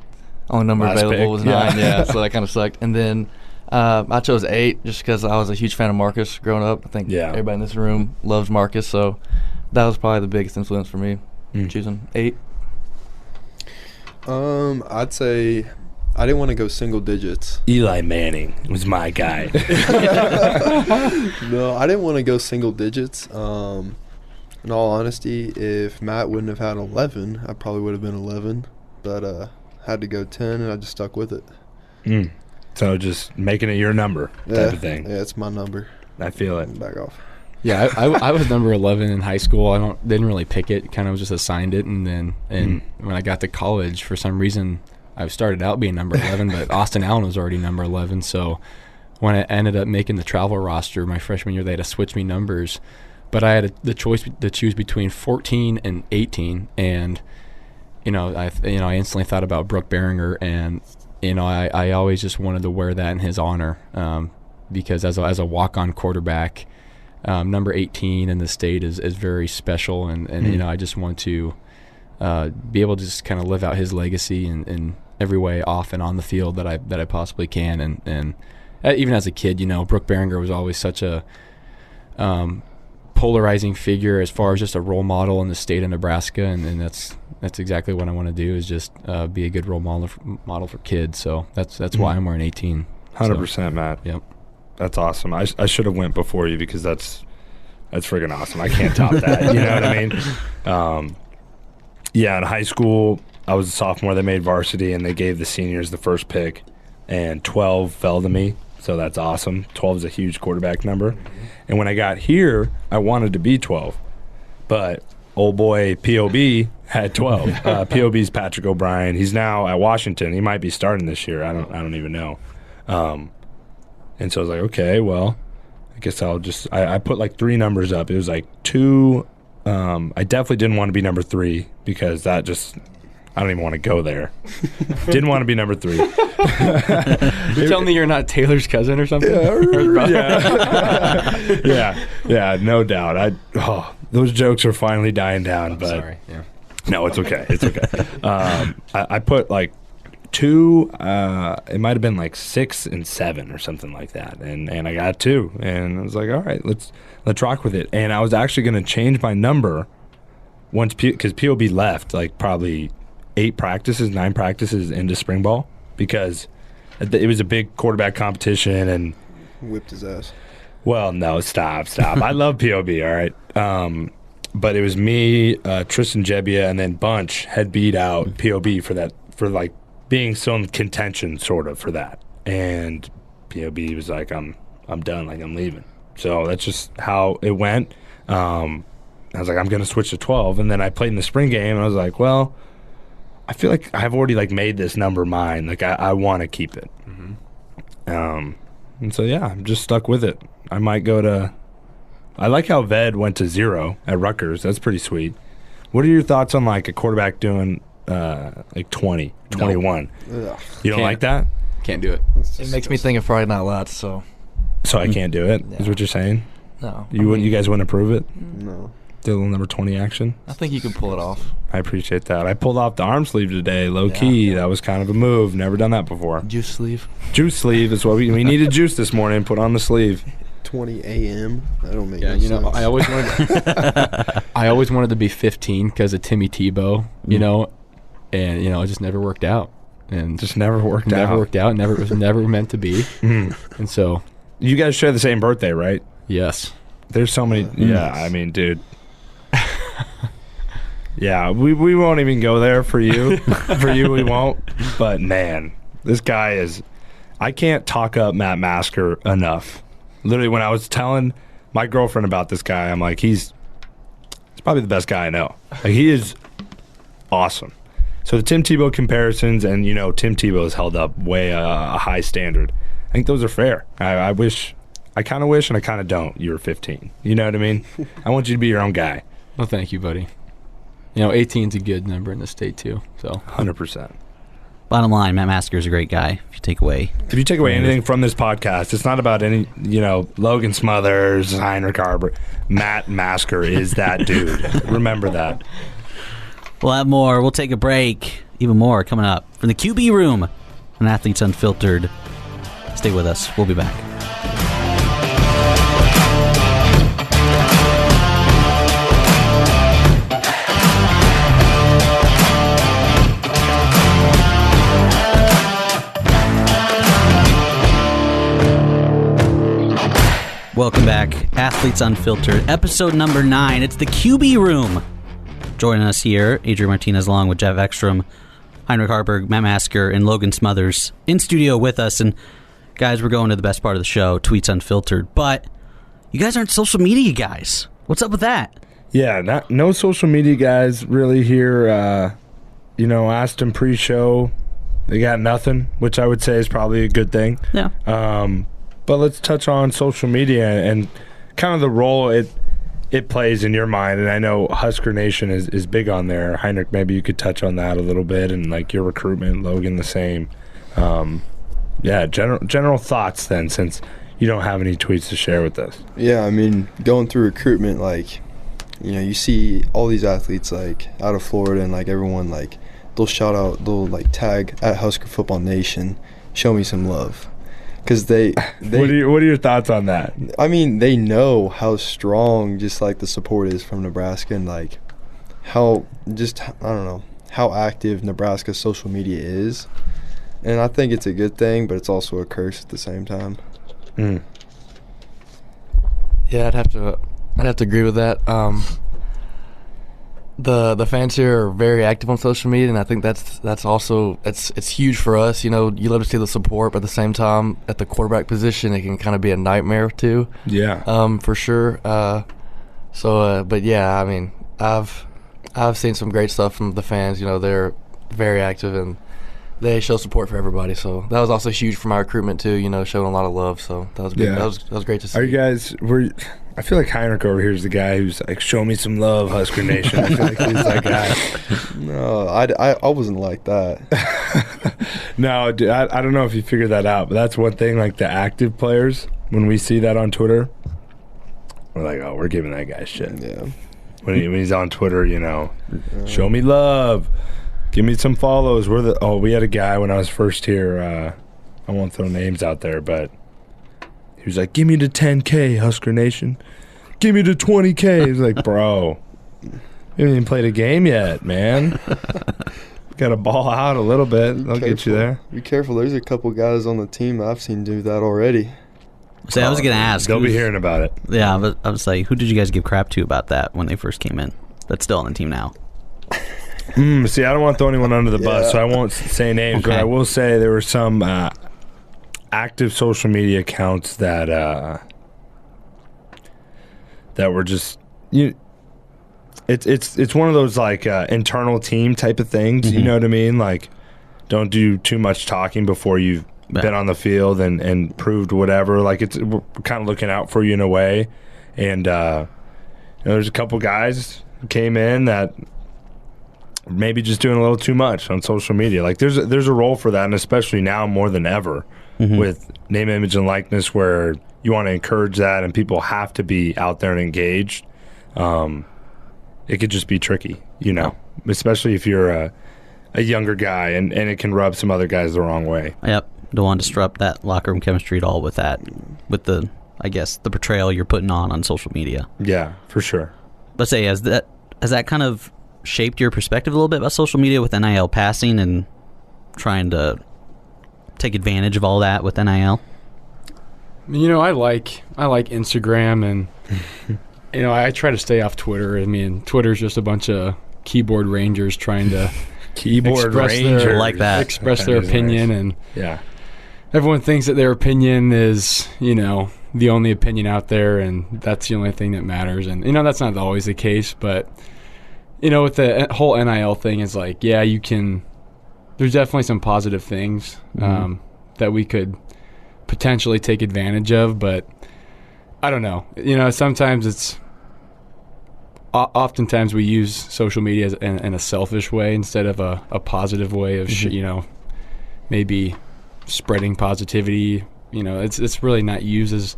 only number Last available pick. was 9. Yeah, so that kind of sucked. And then I chose 8 just because I was a huge fan of Marcus growing up. I think everybody in this room loves Marcus, so that was probably the biggest influence for me choosing 8. I'd say I didn't want to go single digits. Eli Manning was my guy. No, I didn't want to go single digits. In all honesty, if Matt wouldn't have had 11, I probably would have been 11. But had to go 10, and I just stuck with it. So just making it your number type of thing. Yeah, it's my number. I feel it. Back off. Yeah, I was number 11 in high school. Didn't really pick it. Kind of just assigned it, and then when I got to college, for some reason, I started out being number 11, but Austin Allen was already number 11. So when I ended up making the travel roster my freshman year, they had to switch me numbers. But I had the choice to choose between 14 and 18, and I instantly thought about Brook Berringer, and I always just wanted to wear that in his honor, because as a walk-on quarterback, number 18 in the state is very special, and I just want to be able to just kind of live out his legacy in every way off and on the field that I possibly can, and even as a kid, Brook Berringer was always such a polarizing figure as far as just a role model in the state of Nebraska, and that's exactly what I want to do, is just be a good role model for kids. So that's why I'm wearing 18. 100%, Matt. Yep. That's awesome. I should have went before you, because that's friggin' awesome. I can't top that. You know what I mean? Yeah, in high school, I was a sophomore. They made varsity, and they gave the seniors the first pick, and 12 fell to me. So that's awesome. 12 is a huge quarterback number. And when I got here, I wanted to be 12. But old boy POB had 12. POB's Patrick O'Brien. He's now at Washington. He might be starting this year. I don't even know. And so I was like, okay, well, I guess I'll just – I put like 3 numbers up. It was like 2 I definitely didn't want to be number 3, because that just – I don't even want to go there. Didn't want to be number 3. You're telling me you're not Taylor's cousin or something? Yeah, no doubt. Those jokes are finally dying down. But sorry. Yeah. No, it's okay. It's okay. I put like 2. It might have been like 6 and 7 or something like that, and I got 2, and I was like, all right, let's rock with it. And I was actually going to change my number once, because POB left like probably 9 practices into spring ball, because it was a big quarterback competition, and whipped his ass. Well, no, stop. I love POB, all right. But it was me, Tristan Jebbia, and then Bunch had beat out POB for like being so in contention sort of for that. And POB was like, I'm done, like I'm leaving. So that's just how it went. I was like, I'm going to switch to 12. And then I played in the spring game, and I was like, well, I feel like I've already like made this number mine. Like I want to keep it. And so yeah, I'm just stuck with it. I might go to. I like how Ved went to 0 at Rutgers. That's pretty sweet. What are your thoughts on like a quarterback doing like 20, 21? Ugh. You don't like that? Can't do it. It makes me think of Friday Night Lights, so. So I can't do it. Yeah. Is what you're saying? No. You guys wouldn't approve it? No. The little number 20 action? I think you can pull it off. I appreciate that. I pulled off the arm sleeve today, low key. Yeah. That was kind of a move. Never done that before. Juice sleeve. Juice sleeve is what we needed. Juice this morning. Put on the sleeve. 20 a.m. That don't make Yeah, no sense. I always wanted to be 15 because of Timmy Tebow, and it just never worked out, and Just never worked out. Never worked out. Never, it was never meant to be, and so You guys share the same birthday, right? yes. There's so many. Yeah, I mean, dude. Yeah, we won't even go there for you. For you, we won't. But man, this guy is. I can't talk up Matt Masker enough. Literally, when I was telling my girlfriend about this guy, I'm like, he's probably the best guy I know. Like, he is awesome. So the Tim Tebow comparisons, and Tim Tebow has held up way a high standard. I think those are fair. I kind of wish, and I kind of don't. You were 15. You know what I mean? I want you to be your own guy. Well, thank you, buddy. 18's a good number in the state too. So 100%. Bottom line, Matt Masker is a great guy. If you take away anything from this podcast, it's not about any, Logan Smothers, Heinrich Haarberg. Matt Masker is that dude. Remember that. We'll have more. We'll take a break. Even more coming up from the QB room on Athletes Unfiltered. Stay with us. We'll be back. Welcome back. Athletes Unfiltered, episode number 9. It's the QB room. Joining us here, Adrian Martinez along with Jeff Ekstrom, Heinrich Haarberg, Matt Masker, and Logan Smothers in studio with us. And guys, we're going to the best part of the show, Tweets Unfiltered. But you guys aren't social media guys. What's up with that? Yeah, no social media guys really here. Aston pre-show, they got nothing, which I would say is probably a good thing. Yeah. But let's touch on social media and kind of the role it plays in your mind. And I know Husker Nation is big on there. Heinrich, maybe you could touch on that a little bit, and like your recruitment, Logan the same. General thoughts then, since you don't have any tweets to share with us. Yeah, I mean, going through recruitment, like, you see all these athletes, like, out of Florida, and, like, everyone, like, they'll like, tag at Husker Football Nation, show me some love. Because they what are your thoughts on that? I mean, they know how strong just, like, the support is from Nebraska, and, like, how active Nebraska's social media is. And I think it's a good thing, but it's also a curse at the same time. Yeah, I'd have to agree with that. The fans here are very active on social media, and I think that's also it's huge for us. You love to see the support, but at the same time, at the quarterback position, it can kind of be a nightmare too. Yeah. For sure. But yeah, I mean, I've seen some great stuff from the fans. They're very active and they show support for everybody. So that was also huge for my recruitment too. Showing a lot of love. So that was good. Yeah. That was great to see. Are you guys? I feel like Heinrich over here is the guy who's like, show me some love, Husker Nation. I feel like he's that guy. No, I wasn't like that. No, dude, I don't know if you figured that out, but that's one thing, like the active players, when we see that on Twitter, we're like, oh, we're giving that guy shit. Yeah. When he's on Twitter, show me love. Give me some follows. We had a guy when I was first here, I won't throw names out there, but he was like, give me the 10K, Husker Nation. Give me the 20K. He's like, bro, you haven't even played a game yet, man. Got to ball out a little bit. They'll get you there. Be careful. There's a couple guys on the team that I've seen do that already. See, I was going to ask. They'll be hearing about it. Yeah, but I was like, who did you guys give crap to about that when they first came in? That's still on the team now. See, I don't want to throw anyone under the bus, so I won't say names, Okay. but I will say there were some active social media accounts that were just it's one of those like internal team type of things. You know what I mean? Like, don't do too much talking before you've been on the field and proved whatever. Like, we're kind of looking out for you in a way. And there's a couple guys who came in that maybe just doing a little too much on social media. Like, there's a role for that, and especially now more than ever with name, image, and likeness, where you want to encourage that and people have to be out there and engaged. It could just be tricky, especially if you're a younger guy, and it can rub some other guys the wrong way. Yep. Don't want to disrupt that locker room chemistry at all with that, with the portrayal you're putting on social media. Yeah, for sure. Let's say, has that kind of shaped your perspective a little bit about social media with NIL passing and trying to take advantage of all that with NIL? I like Instagram, and I try to stay off Twitter. I mean, Twitter's just a bunch of keyboard rangers trying to express their opinion, nice. And yeah, everyone thinks that their opinion is the only opinion out there, and that's the only thing that matters. And that's not always the case, but with the whole NIL thing, is like, yeah, you can. There's definitely some positive things that we could potentially take advantage of, but I don't know. Sometimes oftentimes we use social media in a selfish way instead of a positive way of maybe spreading positivity. It's really not used as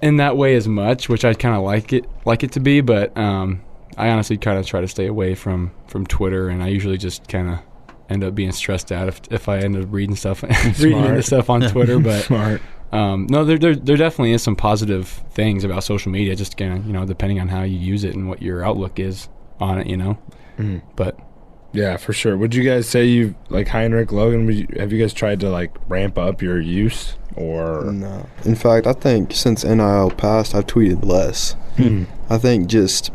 in that way as much, which I kind of like it to be, but I honestly kind of try to stay away from Twitter, and I usually just kind of end up being stressed out if I end up reading stuff into stuff on Twitter. But smart. No, there definitely is some positive things about social media, just kind of depending on how you use it and what your outlook is on it. But yeah, for sure. Would you guys say you like Heinrich, Logan? Have you guys tried to like ramp up your use or no? In fact, I think since NIL passed, I've tweeted less. I think just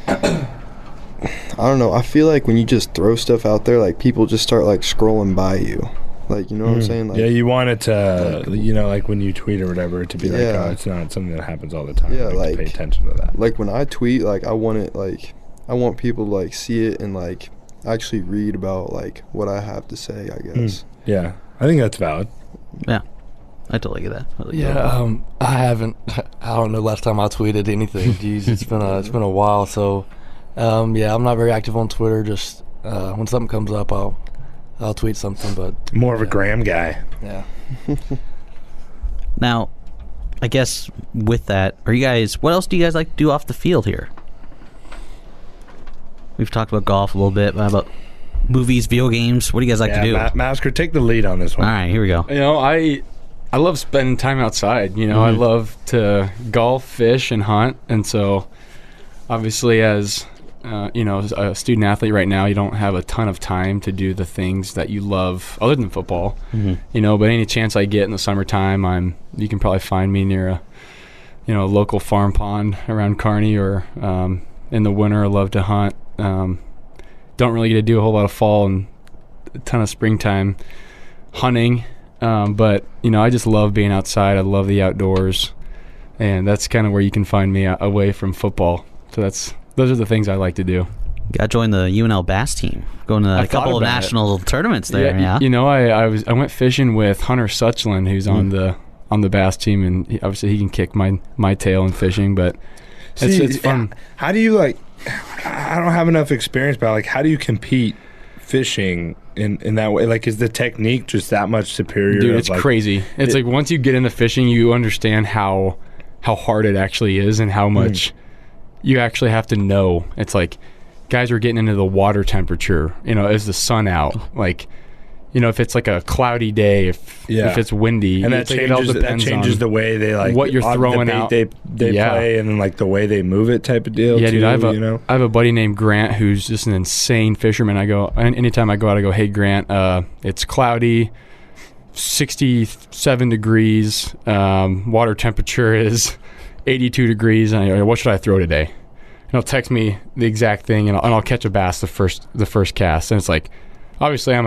I don't know. I feel like when you just throw stuff out there, like people just start like scrolling by you. Like, you know what I'm saying? Like, yeah, you want it to, you know, like when you tweet or whatever, to be like, oh, it's not something that happens all the time. Yeah, like to pay attention to that. Like when I tweet, like I want it, like I want people to like see it and like actually read about like what I have to say, I guess. Yeah, I think that's valid. Yeah, I totally get that. I haven't. I don't know last time I tweeted anything. Jeez, it's been a while. So, yeah, I'm not very active on Twitter. Just when something comes up, I'll tweet something. But More of a Graham guy. yeah. Now, I guess with that, what else do you guys like to do off the field here? We've talked about golf a little bit, but how about movies, video games? What do you guys like to do? Masker, take the lead on this one. All right, here we go. You know, I love spending time outside. You know, I love to golf, fish, and hunt. And so, obviously, as you know, as a student athlete right now, you don't have a ton of time to do the things that you love other than football. You know, but any chance I get in the summertime, you can probably find me near a local farm pond around Kearney, or in the winter I love to hunt. Don't really get to do a whole lot of fall and a ton of springtime hunting, but you know, I just love being outside. I love the outdoors, and that's kind of where you can find me away from football. So those are the things I like to do. Got to join the UNL bass team. Going to a couple of national tournaments there. Yeah. You know, I went fishing with Hunter Suchland, who's on the bass team, and obviously he can kick my tail in fishing, but it's fun. How do you like? I don't have enough experience, but like, how do you compete fishing in that way? Like, is the technique just that much superior? Dude, it's crazy. It's like once you get into fishing, you understand how hard it actually is and how much you actually have to know. It's like guys are getting into the water temperature. You know, is the sun out? Like, you know, if it's like a cloudy day, if it's windy, and that changes the way they like what you're throwing the bait out. They play, and then like the way they move it, type of deal. Yeah, too, dude, I have a buddy named Grant who's just an insane fisherman. Anytime I go out, I go, hey Grant, it's cloudy, 67 degrees, water temperature is 82 degrees, and I go, what should I throw today? And he'll text me the exact thing, and I'll catch a bass the first cast, and it's like, obviously, I'm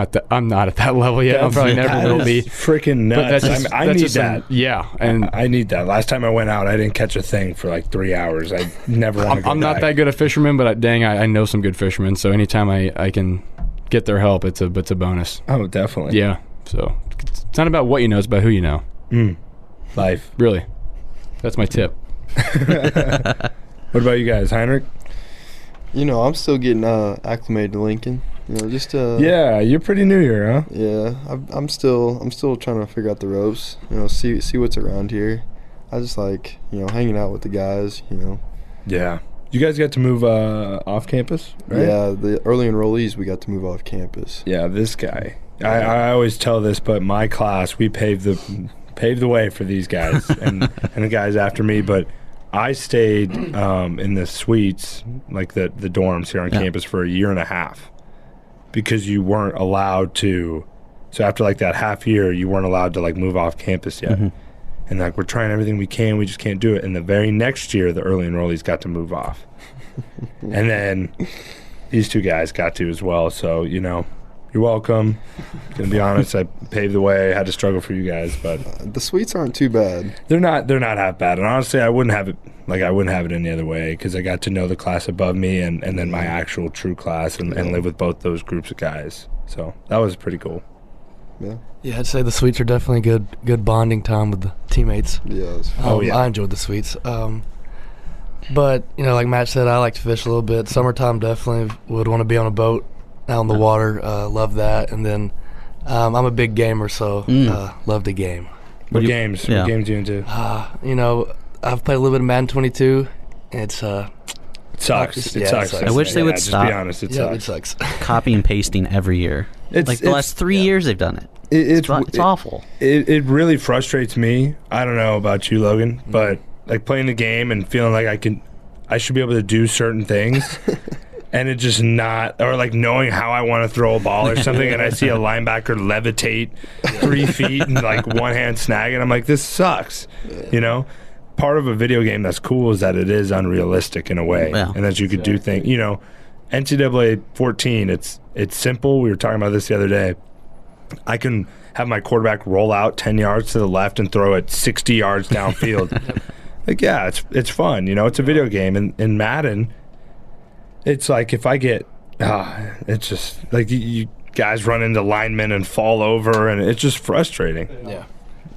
not at that level yet. I probably never will be. Freaking nuts! But I need that. Yeah, and I need that. Last time I went out, I didn't catch a thing for like 3 hours. I never want to go I'm not back. that good a fisherman, but I know some good fishermen. So anytime I can get their help, it's a bonus. Oh, definitely. Yeah. So it's not about what you know; it's about who you know. Life. Really, that's my tip. What about you guys, Heinrich? You know, I'm still getting acclimated to Lincoln. You know, just yeah, you're pretty new here, huh? Yeah, I'm still trying to figure out the ropes. You know, see what's around here. I just like, you know, hanging out with the guys. You know. Yeah. You guys got to move off campus, right? Yeah, the early enrollees, we got to move off campus. Yeah, this guy. I always tell this, but my class, we paved the way for these guys and the guys after me. But I stayed in the suites, like the dorms here on campus, for a year and a half. Because you weren't allowed to, so after like that half year, you weren't allowed to like move off campus yet. And like, we're trying everything we can, we just can't do it. And the very next year, the early enrollees got to move off. And then these two guys got to as well. So, you know, you're welcome. Gonna be honest, I paved the way. I had to struggle for you guys, but the suites aren't too bad. They're not half bad. And honestly, I wouldn't have it any other way, because I got to know the class above me and then my actual true class and live with both those groups of guys. So that was pretty cool. Yeah, I'd say the suites are definitely good bonding time with the teammates. Yeah. I enjoyed the suites. But, you know, like Matt said, I like to fish a little bit. Summertime, definitely would want to be on a boat out on the water. Love that. And then I'm a big gamer, so love to game. What games? What games are you into? You know, I've played a little bit of Madden 22. It's it sucks. It sucks. I wish they would just stop. Be honest, it sucks. Copy and pasting every year. Like the last 3 years they've done it. It's awful. It really frustrates me. I don't know about you, Logan, but like playing the game and feeling like I should be able to do certain things. And it just not, or like knowing how I want to throw a ball or something, and I see a linebacker levitate 3 feet and like one hand snag it. I'm like, this sucks. You know, part of a video game that's cool is that it is unrealistic in a way, and that you could do things. You know, NCAA 14, it's simple. We were talking about this the other day. I can have my quarterback roll out 10 yards to the left and throw it 60 yards downfield. Like, yeah, it's fun. It's a video game. And in Madden, it's like if I get, it's just like you guys run into linemen and fall over, and it's just frustrating.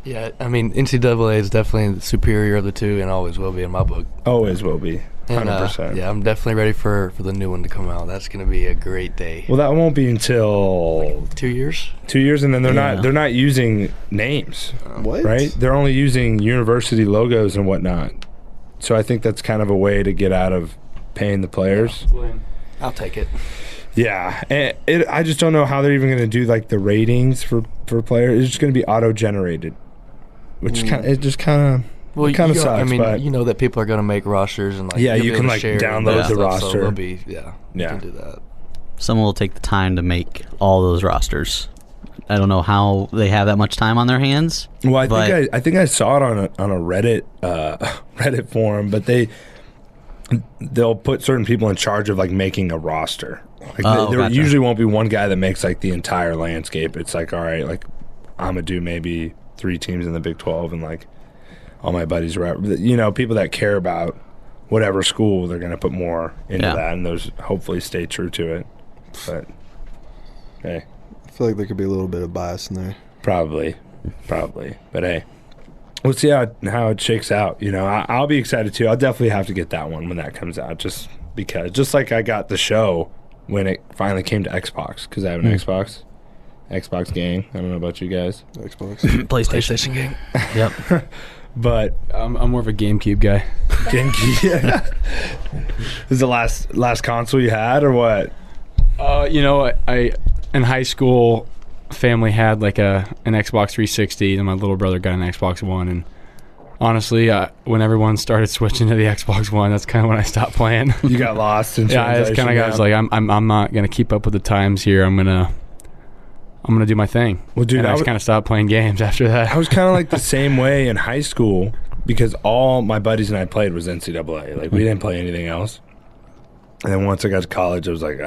Yeah, I mean, NCAA is definitely the superior of the two and always will be in my book. Always will be. 100%. And, yeah, I'm definitely ready for the new one to come out. That's going to be a great day. Well, that won't be until 2 years. 2 years, and then they're not using names. What? Right? They're only using university logos and whatnot. So I think that's kind of a way to get out of paying the players. I'll take it. Yeah, and I just don't know how they're even going to do like the ratings for players. It's just going to be auto generated, which kind of. Well, it kind of sucks. I mean, but you know that people are going to make rosters and like you can like share download the roster. So they'll be you can do that. Someone will take the time to make all those rosters. I don't know how they have that much time on their hands. Well, I think I saw it on a Reddit Reddit forum, but they'll put certain people in charge of like making a roster. Like there usually won't be one guy that makes like the entire landscape. It's like, all right, like I'm gonna do maybe 3 teams in the Big 12, and like all my buddies are people that care about whatever school, they're gonna put more into that, and those hopefully stay true to it. But hey, I feel like there could be a little bit of bias in there. Probably. But hey, we'll see how it shakes out. I'll be excited too. I'll definitely have to get that one when that comes out, just because. Just like I got the show when it finally came to Xbox, because I have an Xbox gang. I don't know about you guys. Xbox. PlayStation gang. Yep. But I'm more of a GameCube guy. GameCube. Yeah. Is the last console you had, or what? I in high school, family had like an Xbox 360, and my little brother got an Xbox One. And honestly, when everyone started switching to the Xbox One, that's kind of when I stopped playing. You got lost in it's kind of I was like, I'm not gonna keep up with the times here. I'm gonna do my thing. Well, dude, I just kind of stopped playing games after that. I was kind of like the same way in high school, because all my buddies and I played was NCAA. Like we didn't play anything else. And then once I got to college, I was like,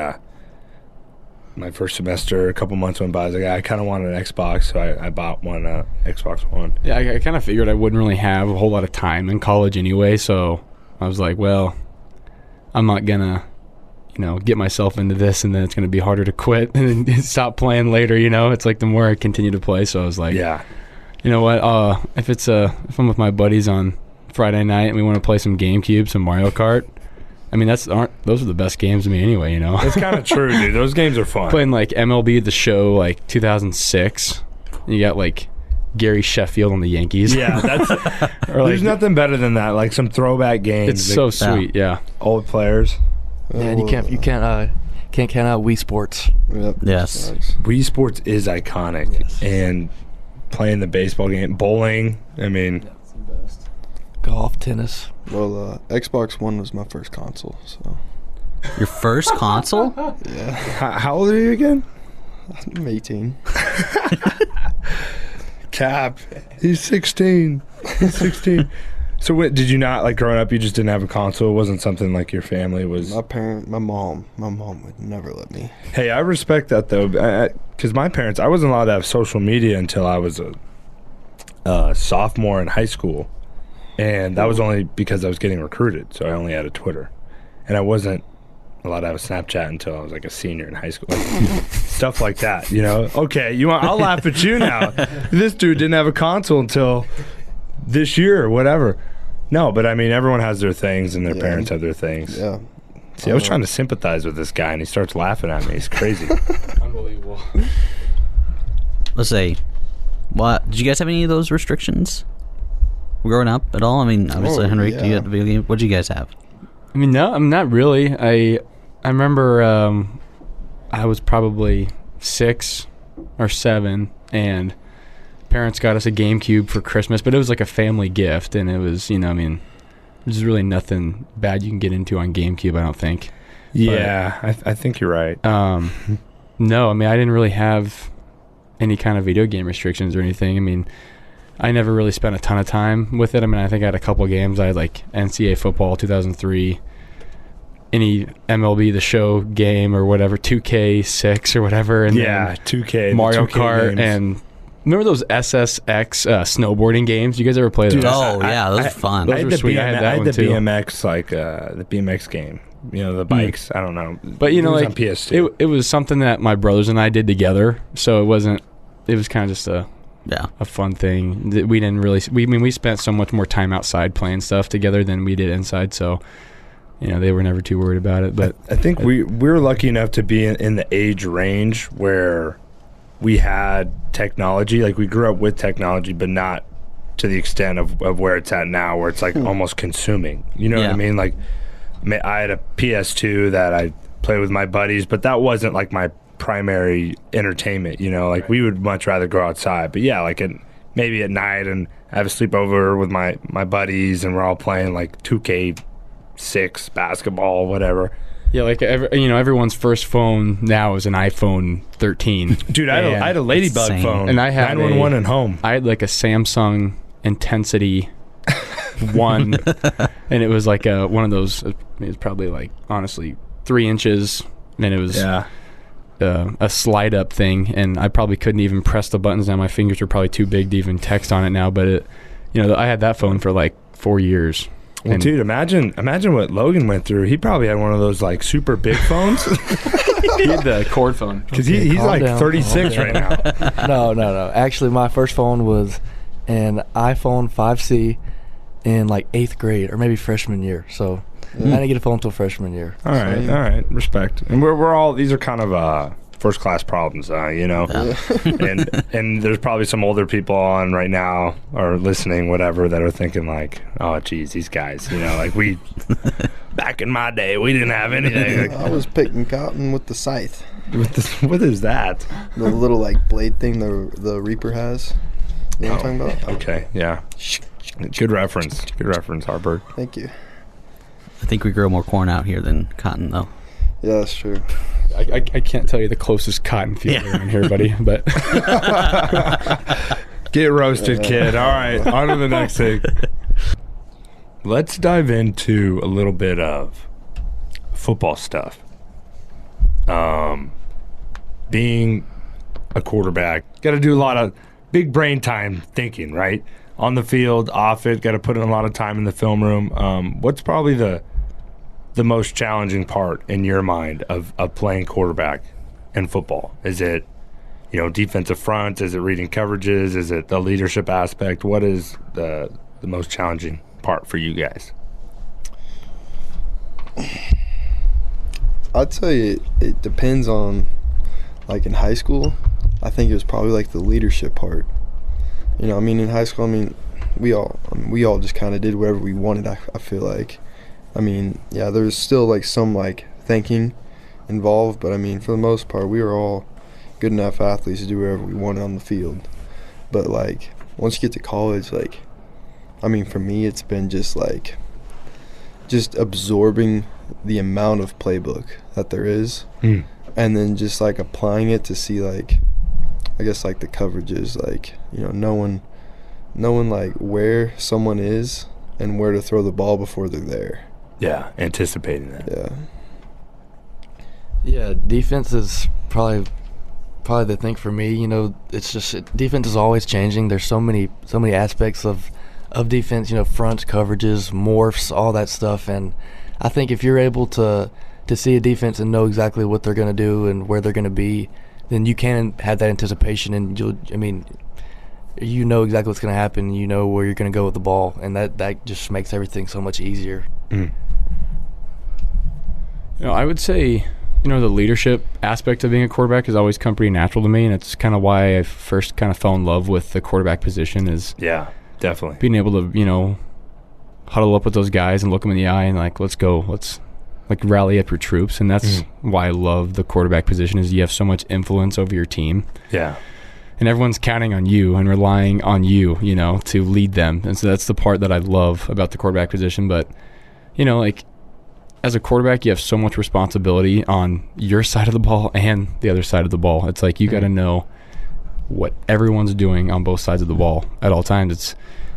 my first semester, a couple months went by. I was like, I kind of wanted an Xbox, so I bought one Xbox One. Yeah, I kind of figured I wouldn't really have a whole lot of time in college anyway, so I was like, well, I'm not gonna, get myself into this, and then it's gonna be harder to quit and then stop playing later. It's like the more I continue to play. So I was like, yeah, you know what? If I'm with my buddies on Friday night and we want to play some GameCube, some Mario Kart. I mean, those are the best games to me anyway, It's kind of true, dude. Those games are fun. Playing like MLB The Show, like 2006. You got like Gary Sheffield on the Yankees. Yeah, there's nothing better than that. Like some throwback games. It's so sweet, yeah. Old players. Yeah, and you can't count out Wii Sports. Yep. Yes. Wii Sports is iconic, and playing the baseball game, bowling. I mean, golf, tennis. Well, Xbox One was my first console, so. Your first console? Yeah. How old are you again? I'm 18. Cap. He's 16. So what, did you not, like, growing up, you just didn't have a console? It wasn't something like your family was? My mom would never let me. Hey, I respect that, though, because my parents, I wasn't allowed to have social media until I was a sophomore in high school. And that was only because I was getting recruited, so I only had a Twitter. And I wasn't allowed to have a Snapchat until I was like a senior in high school. Like, stuff like that, Okay, I'll laugh at you now. This dude didn't have a console until this year or whatever. No, but I mean, everyone has their things, and their parents have their things. Yeah. See, I was trying to sympathize with this guy, and he starts laughing at me. He's crazy. Unbelievable. Let's say, did you guys have any of those restrictions growing up at all? I mean, obviously, Henrik, do you have the video game? What did you guys have? I mean, no, I'm not really. I remember I was probably 6 or 7, and parents got us a GameCube for Christmas, but it was like a family gift, and it was, there's really nothing bad you can get into on GameCube, I don't think. Yeah, I think you're right. No, I mean, I didn't really have any kind of video game restrictions or anything. I mean, I never really spent a ton of time with it. I mean, I think I had a couple games. I had like NCAA football 2003, any MLB The Show game or whatever, 2K6 or whatever, and yeah, 2K, Mario 2K Kart games. and Remember those SSX snowboarding games? You guys ever play those? Oh, yeah, those are fun. Those were sweet. I had that one the too. BMX, the BMX game. You know, the bikes. I don't know. But, you know, it was like, on PS2. it was something that my brothers and I did together. So it was kind of just a fun thing. We didn't really, we spent so much more time outside playing stuff together than we did inside. So, you know, they were never too worried about it. But I think we were lucky enough to be in the age range where we had technology. Like, we grew up with technology, but not to the extent of where it's at now, where it's like almost consuming. You know what I mean? Like, I had a PS2 that I played with my buddies, but that wasn't like my primary entertainment. You know, like, we would much rather go outside. But yeah, like maybe at night and have a sleepover with my buddies, and we're all playing like 2K6 basketball, whatever. yeah, like everyone's first phone now is an iPhone 13. Dude, I had a Ladybug insane. phone, And I had 911 at home. I had like a Samsung Intensity 1, and it was like one of those. It was probably like, honestly, 3 inches, and it was a slide up thing, and I probably couldn't even press the buttons down. My fingers were probably too big to even text on it now. But I had that phone for like 4 years. Well, dude, imagine what Logan went through. He probably had one of those like super big phones. He had the cord phone Because he's calm like down. 36 right now. No. Actually, my first phone was an iPhone 5C in like 8th grade or maybe freshman year. So I didn't get a phone until freshman year. All right, respect. And we're all, these are kind of first class problems, you know. Yeah. and there's probably some older people on right now or listening, whatever, that are thinking like, oh, geez, these guys, you know, like we back in my day, we didn't have anything. I was picking cotton with the scythe. What is that? The little like blade thing the Reaper has. You know what I'm talking about? Okay, yeah. Good reference, Haarberg. Thank you. I think we grow more corn out here than cotton, though. Yeah, that's true. I can't tell you the closest cotton field around here, buddy, but Get roasted, kid. All right, on to the next thing. Let's dive into a little bit of football stuff. Being a quarterback, got to do a lot of big brain time thinking, right? On the field, off it, got to put in a lot of time in the film room. What's probably the most challenging part in your mind of playing quarterback in football? Is it, defensive front? Is it reading coverages? Is it the leadership aspect? What is the most challenging part for you guys? I'd say it depends on, like in high school, I think it was probably like the leadership part. In high school, we all just kind of did whatever we wanted, I feel like. There's still like some like thinking involved, but for the most part, we were all good enough athletes to do whatever we wanted on the field. But like once you get to college, like for me, it's been just absorbing the amount of playbook that there is, and then just like applying it to see like, I guess like the coverages, like knowing like where someone is and where to throw the ball before they're there. Yeah, anticipating that. Yeah. Yeah, defense is probably the thing for me. It's just defense is always changing. There's so many aspects of defense. Fronts, coverages, morphs, all that stuff. And I think if you're able to see a defense and know exactly what they're going to do and where they're going to be, then you can have that anticipation, and you know exactly what's going to happen. You know where you're going to go with the ball, and that just makes everything so much easier. I would say, the leadership aspect of being a quarterback has always come pretty natural to me, and it's kind of why I first kind of fell in love with the quarterback position. Is definitely being able to, huddle up with those guys and look them in the eye and like, let's go, let's like rally up your troops. And that's why I love the quarterback position, is you have so much influence over your team. Yeah. And everyone's counting on you and relying on you, to lead them. And so that's the part that I love about the quarterback position. But, like as a quarterback, you have so much responsibility on your side of the ball and the other side of the ball. It's like you got to know what everyone's doing on both sides of the ball at all times.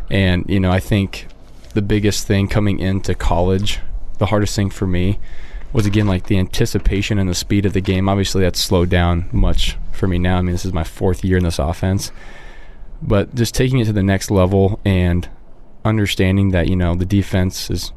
I think the biggest thing coming into college, the hardest thing for me was, again, like the anticipation and the speed of the game. Obviously, that's slowed down much for me now. This is my 4th year in this offense. But just taking it to the next level and understanding that, the defense is,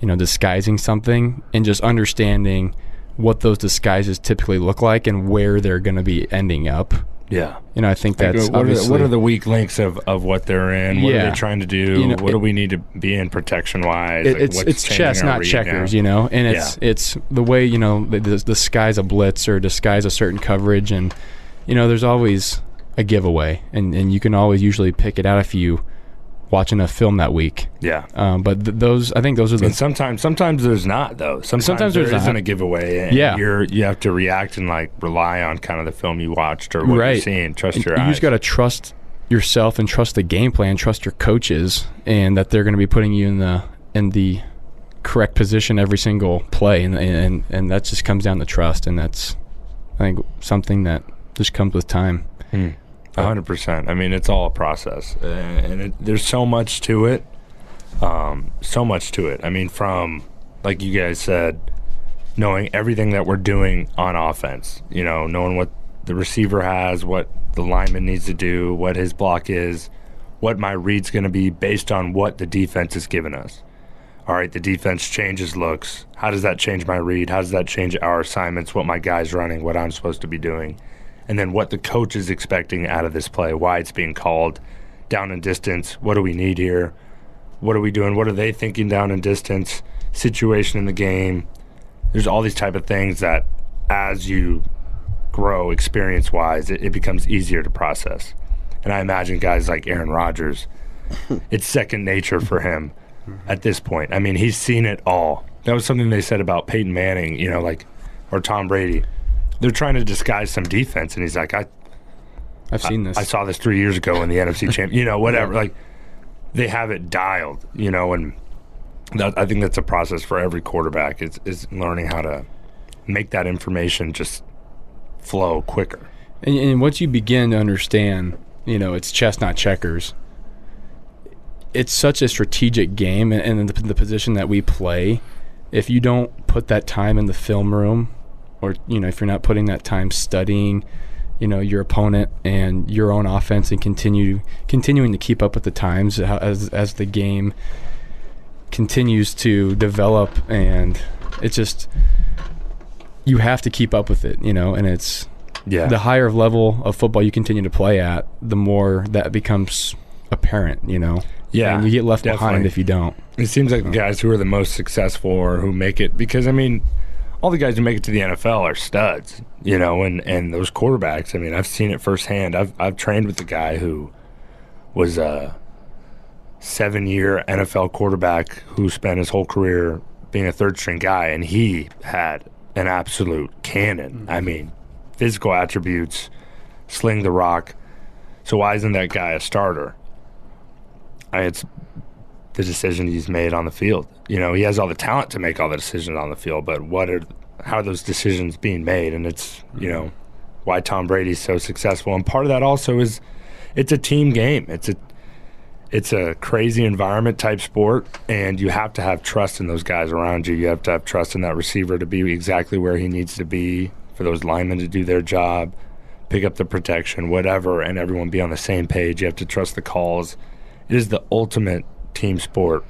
disguising something, and just understanding what those disguises typically look like and where they're going to be ending up. Yeah. I think that's what are the weak links of what they're in? What are they trying to do? What do we need to be in protection-wise? It's chess, not checkers, and it's the way, they disguise a blitz or disguise a certain coverage, and, there's always a giveaway, and you can always usually pick it out if you watch enough film that week. Yeah. But I think those are the... And sometimes there's not, though. Sometimes there isn't a giveaway. And you have to react and, rely on kind of the film you watched or what you're seeing. Trust your eyes. You just got to trust yourself and trust the game plan, trust your coaches, and that they're going to be putting you in the correct position every single play. And that just comes down to trust. And that's, I think, something that just comes with time. 100%. I mean, it's all a process, and there's so much to it. I mean, from, like you guys said, knowing everything that we're doing on offense, knowing what the receiver has, what the lineman needs to do, what his block is, what my read's going to be based on what the defense has given us. All right, the defense changes looks. How does that change my read? How does that change our assignments, what my guy's running, what I'm supposed to be doing? And then what the coach is expecting out of this play, why it's being called, down and distance, what do we need here? What are we doing? What are they thinking down and distance, situation in the game? There's all these type of things that as you grow experience-wise, it becomes easier to process. And I imagine guys like Aaron Rodgers, it's second nature for him at this point. I mean, he's seen it all. That was something they said about Peyton Manning, or Tom Brady. They're trying to disguise some defense, and he's like, I've seen this. I saw this 3 years ago in the NFC Championship, whatever. Like, they have it dialed, and I think that's a process for every quarterback is learning how to make that information just flow quicker. And once you begin to understand, it's chess, not checkers, it's such a strategic game, and the position that we play, if you don't put that time in the film room, or if you're not putting that time studying, your opponent and your own offense, and continuing to keep up with the times as the game continues to develop, and it's just you have to keep up with it, and it's the higher level of football you continue to play at, the more that becomes apparent, Yeah, and you get left behind if you don't. It seems like the guys who are the most successful or who make it, because I mean, all the guys who make it to the NFL are studs, and those quarterbacks. I mean, I've seen it firsthand. I've trained with the guy who was a 7-year NFL quarterback who spent his whole career being a third-string guy, and he had an absolute cannon. I mean, physical attributes, sling the rock. So why isn't that guy a starter? It's the decision he's made on the field. He has all the talent to make all the decisions on the field, but how are those decisions being made? And it's, why Tom Brady's so successful. And part of that also is it's a team game. It's a crazy environment type sport, and you have to have trust in those guys around you. You have to have trust in that receiver to be exactly where he needs to be, for those linemen to do their job, pick up the protection, whatever, and everyone be on the same page. You have to trust the calls. It is the ultimate team sport,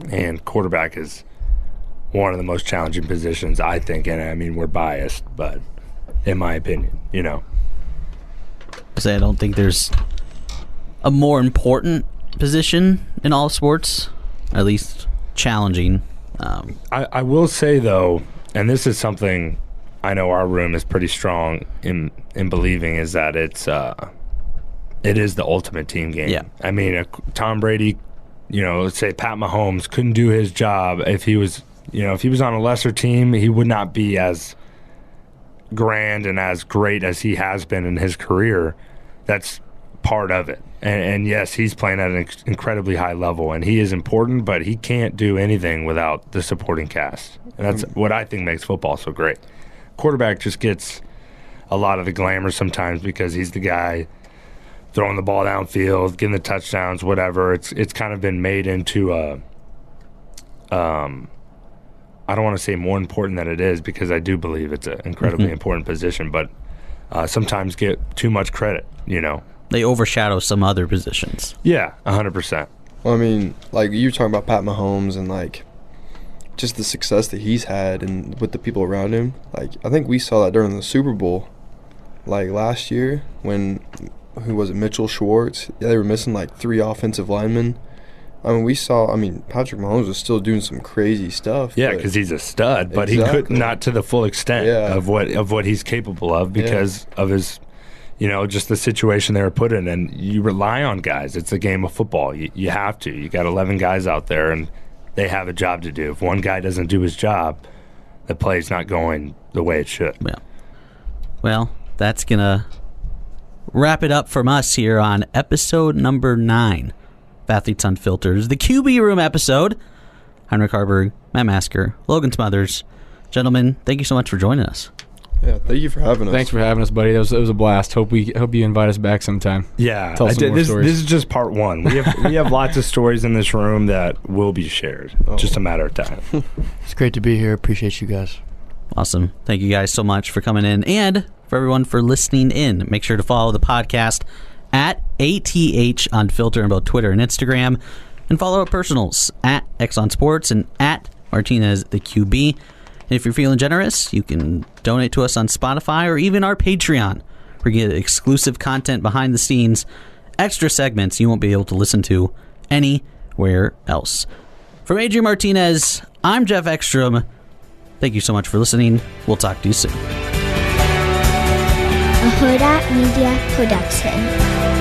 and quarterback is one of the most challenging positions, I think. And I mean, we're biased, but in my opinion, I don't think there's a more important position in all sports, at least challenging. I will say, though, and this is something I know our room is pretty strong in believing, is that it is the ultimate team game. Yeah. I mean, Tom Brady, let's say Pat Mahomes couldn't do his job if he was on a lesser team. He would not be as grand and as great as he has been in his career. That's part of it. And yes, he's playing at an incredibly high level, and he is important, but he can't do anything without the supporting cast. And that's what I think makes football so great. Quarterback just gets a lot of the glamour sometimes because he's the guy throwing the ball downfield, getting the touchdowns, whatever. It's kind of been made into a I don't want to say more important than it is, because I do believe it's an incredibly important position, but sometimes get too much credit, they overshadow some other positions. Yeah, 100%. Well, I mean, like you were talking about Pat Mahomes and like just the success that he's had and with the people around him. Like I think we saw that during the Super Bowl, like last year when who was it, Mitchell Schwartz? Yeah, they were missing like 3 offensive linemen. I mean, Patrick Mahomes was still doing some crazy stuff. Yeah, because he's a stud, but he could not to the full extent of what he's capable of because of his, just the situation they were put in. And you rely on guys. It's a game of football. You have to. You got 11 guys out there, and they have a job to do. If one guy doesn't do his job, the play's not going the way it should. Yeah. Well, that's going to wrap it up from us here on episode number 9. Athletes Unfiltered, the QB Room episode. Heinrich Haarberg, Matt Masker, Logan Smothers. Gentlemen, thank you so much for joining us. Yeah, thank you for having us. Thanks for having us, buddy. It was a blast. Hope you invite us back sometime. Yeah, Tell us some more this stories. is just part 1. We have lots of stories in this room that will be shared. Just a matter of time. It's great to be here. Appreciate you guys. Awesome. Thank you guys so much for coming in and for everyone for listening in. Make sure to follow the podcast at ATH Unfiltered on both Twitter and Instagram, and follow our personals at Exxon Sports and at Martinez the QB. And if you're feeling generous, you can donate to us on Spotify or even our Patreon, where you get exclusive content behind the scenes, extra segments you won't be able to listen to anywhere else. From Adrian Martinez, I'm Geoff Ekstrom. Thank you so much for listening. We'll talk to you soon. A Hurrdat Media Production.